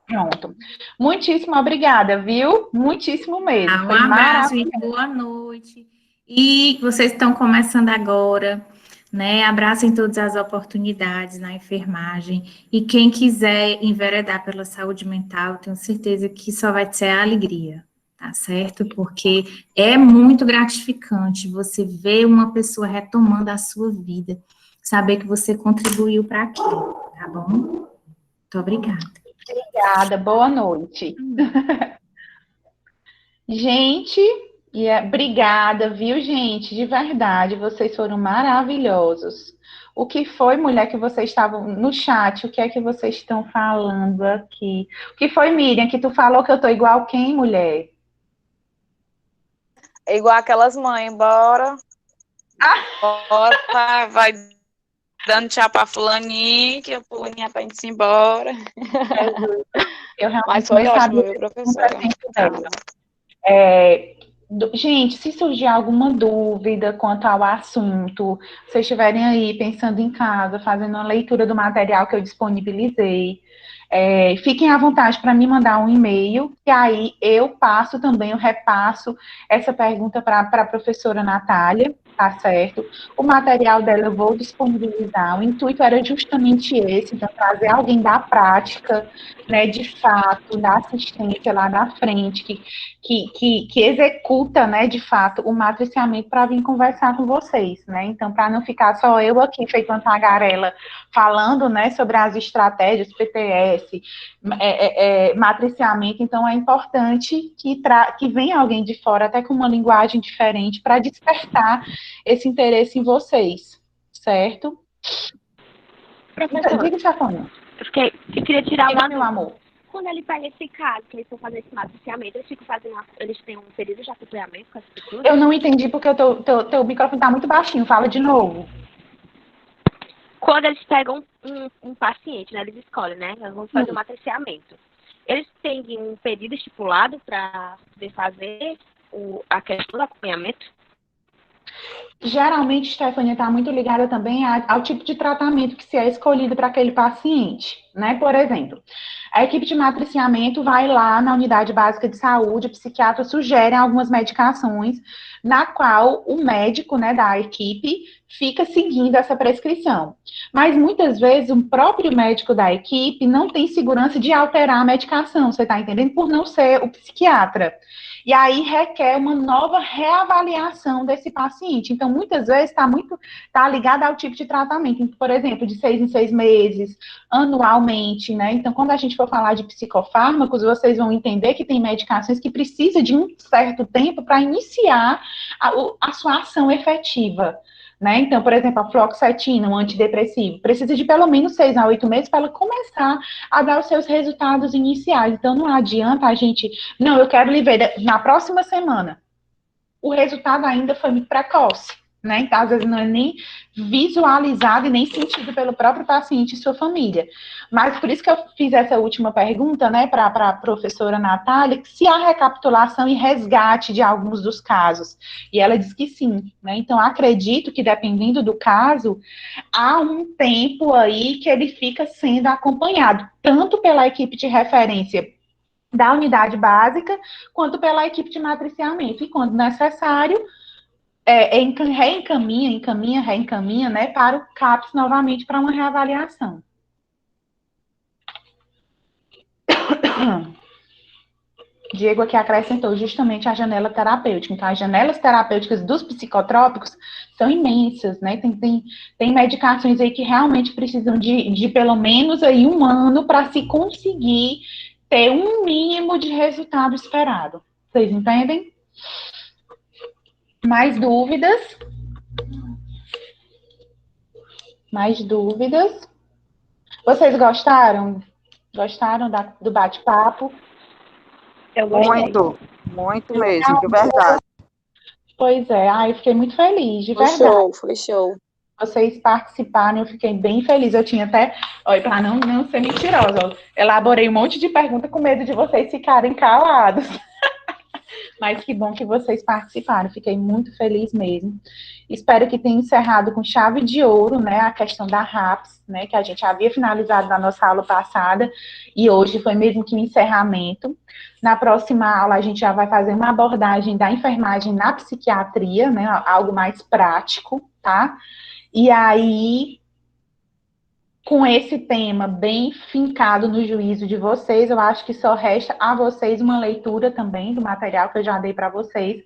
Pronto. Muitíssimo obrigada, viu? Muitíssimo mesmo. Um abraço, gente. Boa noite. E vocês estão começando agora, né? Abracem todas as oportunidades na enfermagem. E quem quiser enveredar pela saúde mental, tenho certeza que só vai ser a alegria, tá certo? Porque é muito gratificante você ver uma pessoa retomando a sua vida, saber que você contribuiu para aquilo, tá bom? Muito obrigada. Obrigada, boa noite. Gente, obrigada, viu, gente? De verdade, vocês foram maravilhosos. O que foi, mulher, que vocês estavam no chat? O que é que vocês estão falando aqui? O que foi, Miriam, que tu falou que eu tô igual quem, mulher? É igual aquelas mães, bora. Bora, vai dando tchau pra fulaninha, que a fulaninha tá indo embora. Eu realmente Mas foi não ótimo, sabia viu, que professora? Gente, se surgir alguma dúvida quanto ao assunto, vocês estiverem aí pensando em casa, fazendo uma leitura do material que eu disponibilizei, fiquem à vontade para me mandar um e-mail, e aí eu repasso essa pergunta para a professora Natália, tá certo? O material dela eu vou disponibilizar. O intuito era justamente esse, então, trazer alguém da prática, né, de fato, da assistência lá na frente, que executa, né, de fato, o matriciamento para vir conversar com vocês, né? Então, para não ficar só eu aqui, feito uma tagarela, falando, né, sobre as estratégias, PTS, matriciamento, então é importante que venha alguém de fora, até com uma linguagem diferente, para despertar esse interesse em vocês, certo? Professora, Diga, Stefania. Eu queria tirar uma meu dúvida. amor. Quando ele pega esse caso, que eles estão fazendo esse matriciamento, eles têm um período de acompanhamento com essa pessoa? Eu não entendi porque o teu microfone está muito baixinho, fala de novo. Quando eles pegam um paciente, né, eles escolhem, né, eles vão fazer o matriciamento. Eles têm um período estipulado para poder fazer a questão do acompanhamento? Geralmente, Stefania, está muito ligada também ao tipo de tratamento que se é escolhido para aquele paciente, né? Por exemplo, a equipe de matriciamento vai lá na unidade básica de saúde, o psiquiatra sugere algumas medicações, na qual o médico, né, da equipe fica seguindo essa prescrição. Mas muitas vezes o próprio médico da equipe não tem segurança de alterar a medicação, você está entendendo? Por não ser o psiquiatra. E aí requer uma nova reavaliação desse paciente. Então, muitas vezes está ligado ao tipo de tratamento. Então, por exemplo, de 6 em 6 meses, anualmente, né? Então, quando a gente for falar de psicofármacos, vocês vão entender que tem medicações que precisam de um certo tempo para iniciar a sua ação efetiva. Né? Então, por exemplo, a fluoxetina, um antidepressivo, precisa de pelo menos 6 a 8 meses para ela começar a dar os seus resultados iniciais. Então, não adianta a gente, não, eu quero lhe ver na próxima semana. O resultado ainda foi muito precoce, né? Então, às vezes não é nem visualizado e nem sentido pelo próprio paciente e sua família. Mas por isso que eu fiz essa última pergunta, né, para a professora Natália, se há recapitulação e resgate de alguns dos casos. E ela diz que sim, né? Então, acredito que, dependendo do caso, há um tempo aí que ele fica sendo acompanhado, tanto pela equipe de referência da unidade básica, quanto pela equipe de matriciamento. E, quando necessário, reencaminha, né, para o CAPS novamente para uma reavaliação. Diego aqui acrescentou justamente a janela terapêutica. Então, as janelas terapêuticas dos psicotrópicos são imensas, né? Tem medicações aí que realmente precisam de pelo menos aí 1 ano para se conseguir ter um mínimo de resultado esperado. Vocês entendem? Mais dúvidas? Mais dúvidas? Vocês gostaram? Gostaram do bate-papo? Eu gostei. Muito mesmo, de verdade. Pois é, eu fiquei muito feliz, de verdade. Foi show. Vocês participaram, eu fiquei bem feliz. Eu tinha até, olha, para não ser mentirosa, elaborei um monte de perguntas com medo de vocês ficarem calados. Mas que bom que vocês participaram, fiquei muito feliz mesmo. Espero que tenha encerrado com chave de ouro, né, a questão da RAPS, né, que a gente havia finalizado na nossa aula passada, e hoje foi mesmo que o encerramento. Na próxima aula, a gente já vai fazer uma abordagem da enfermagem na psiquiatria, né, algo mais prático, tá? E aí, com esse tema bem fincado no juízo de vocês, eu acho que só resta a vocês uma leitura também do material que eu já dei para vocês,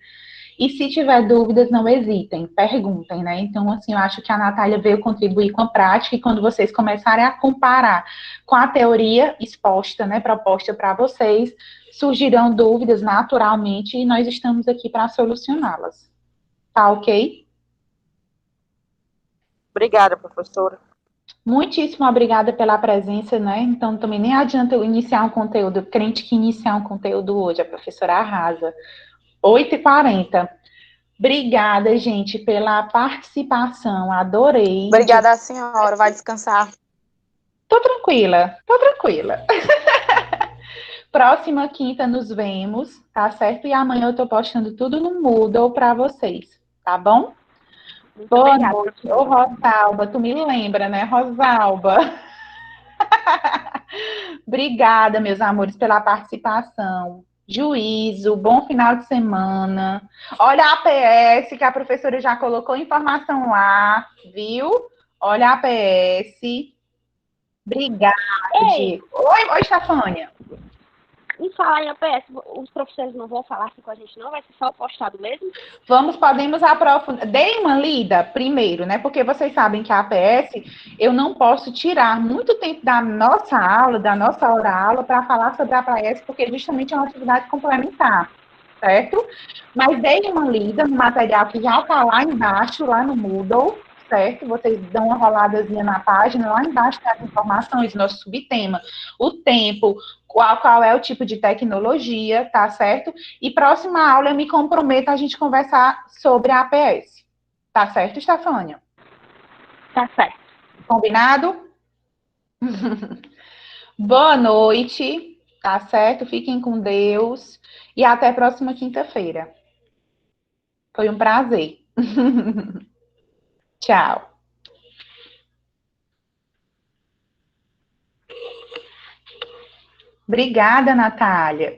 E se tiver dúvidas, não hesitem, perguntem, né? Então, assim, eu acho que a Natália veio contribuir com a prática, e quando vocês começarem a comparar com a teoria exposta, né, proposta para vocês, surgirão dúvidas naturalmente, e nós estamos aqui para solucioná-las. Tá ok? Obrigada, professora. Muitíssimo obrigada pela presença, né? Então, também nem adianta eu iniciar um conteúdo, crente que iniciar um conteúdo hoje, a professora arrasa. 8h40. Obrigada, gente, pela participação, adorei. Obrigada, senhora. Vai descansar. Tô tranquila, tô tranquila. Próxima quinta nos vemos, tá certo? E amanhã eu tô postando tudo no Moodle para vocês, tá bom? Muito Boa obrigada, noite. professora. Ô, Rosalba, tu me lembra, né, Rosalba? Obrigada, meus amores, pela participação. Juízo, bom final de semana. Olha a APS, que a professora já colocou informação lá, viu? Olha a APS. Obrigada, Ei, Diego. Oi, Stefânia. em falar em APS, os professores não vão falar assim com a gente, não? Vai ser só postado mesmo? Podemos aprofundar. Deem uma lida primeiro, né? Porque vocês sabem que a APS, eu não posso tirar muito tempo da nossa aula, da nossa hora-aula, para falar sobre a APS, porque justamente é uma atividade complementar, certo? Mas deem uma lida no material que já está lá embaixo, lá no Moodle, certo? Vocês dão uma roladazinha na página, lá embaixo tem as informações, nosso subtema, o tempo, qual é o tipo de tecnologia, tá certo? E próxima aula eu me comprometo a gente conversar sobre a APS. Tá certo, Stefânia? Tá certo. Combinado? Boa noite, tá certo? Fiquem com Deus e até a próxima quinta-feira. Foi um prazer. Tchau. Obrigada, Natália.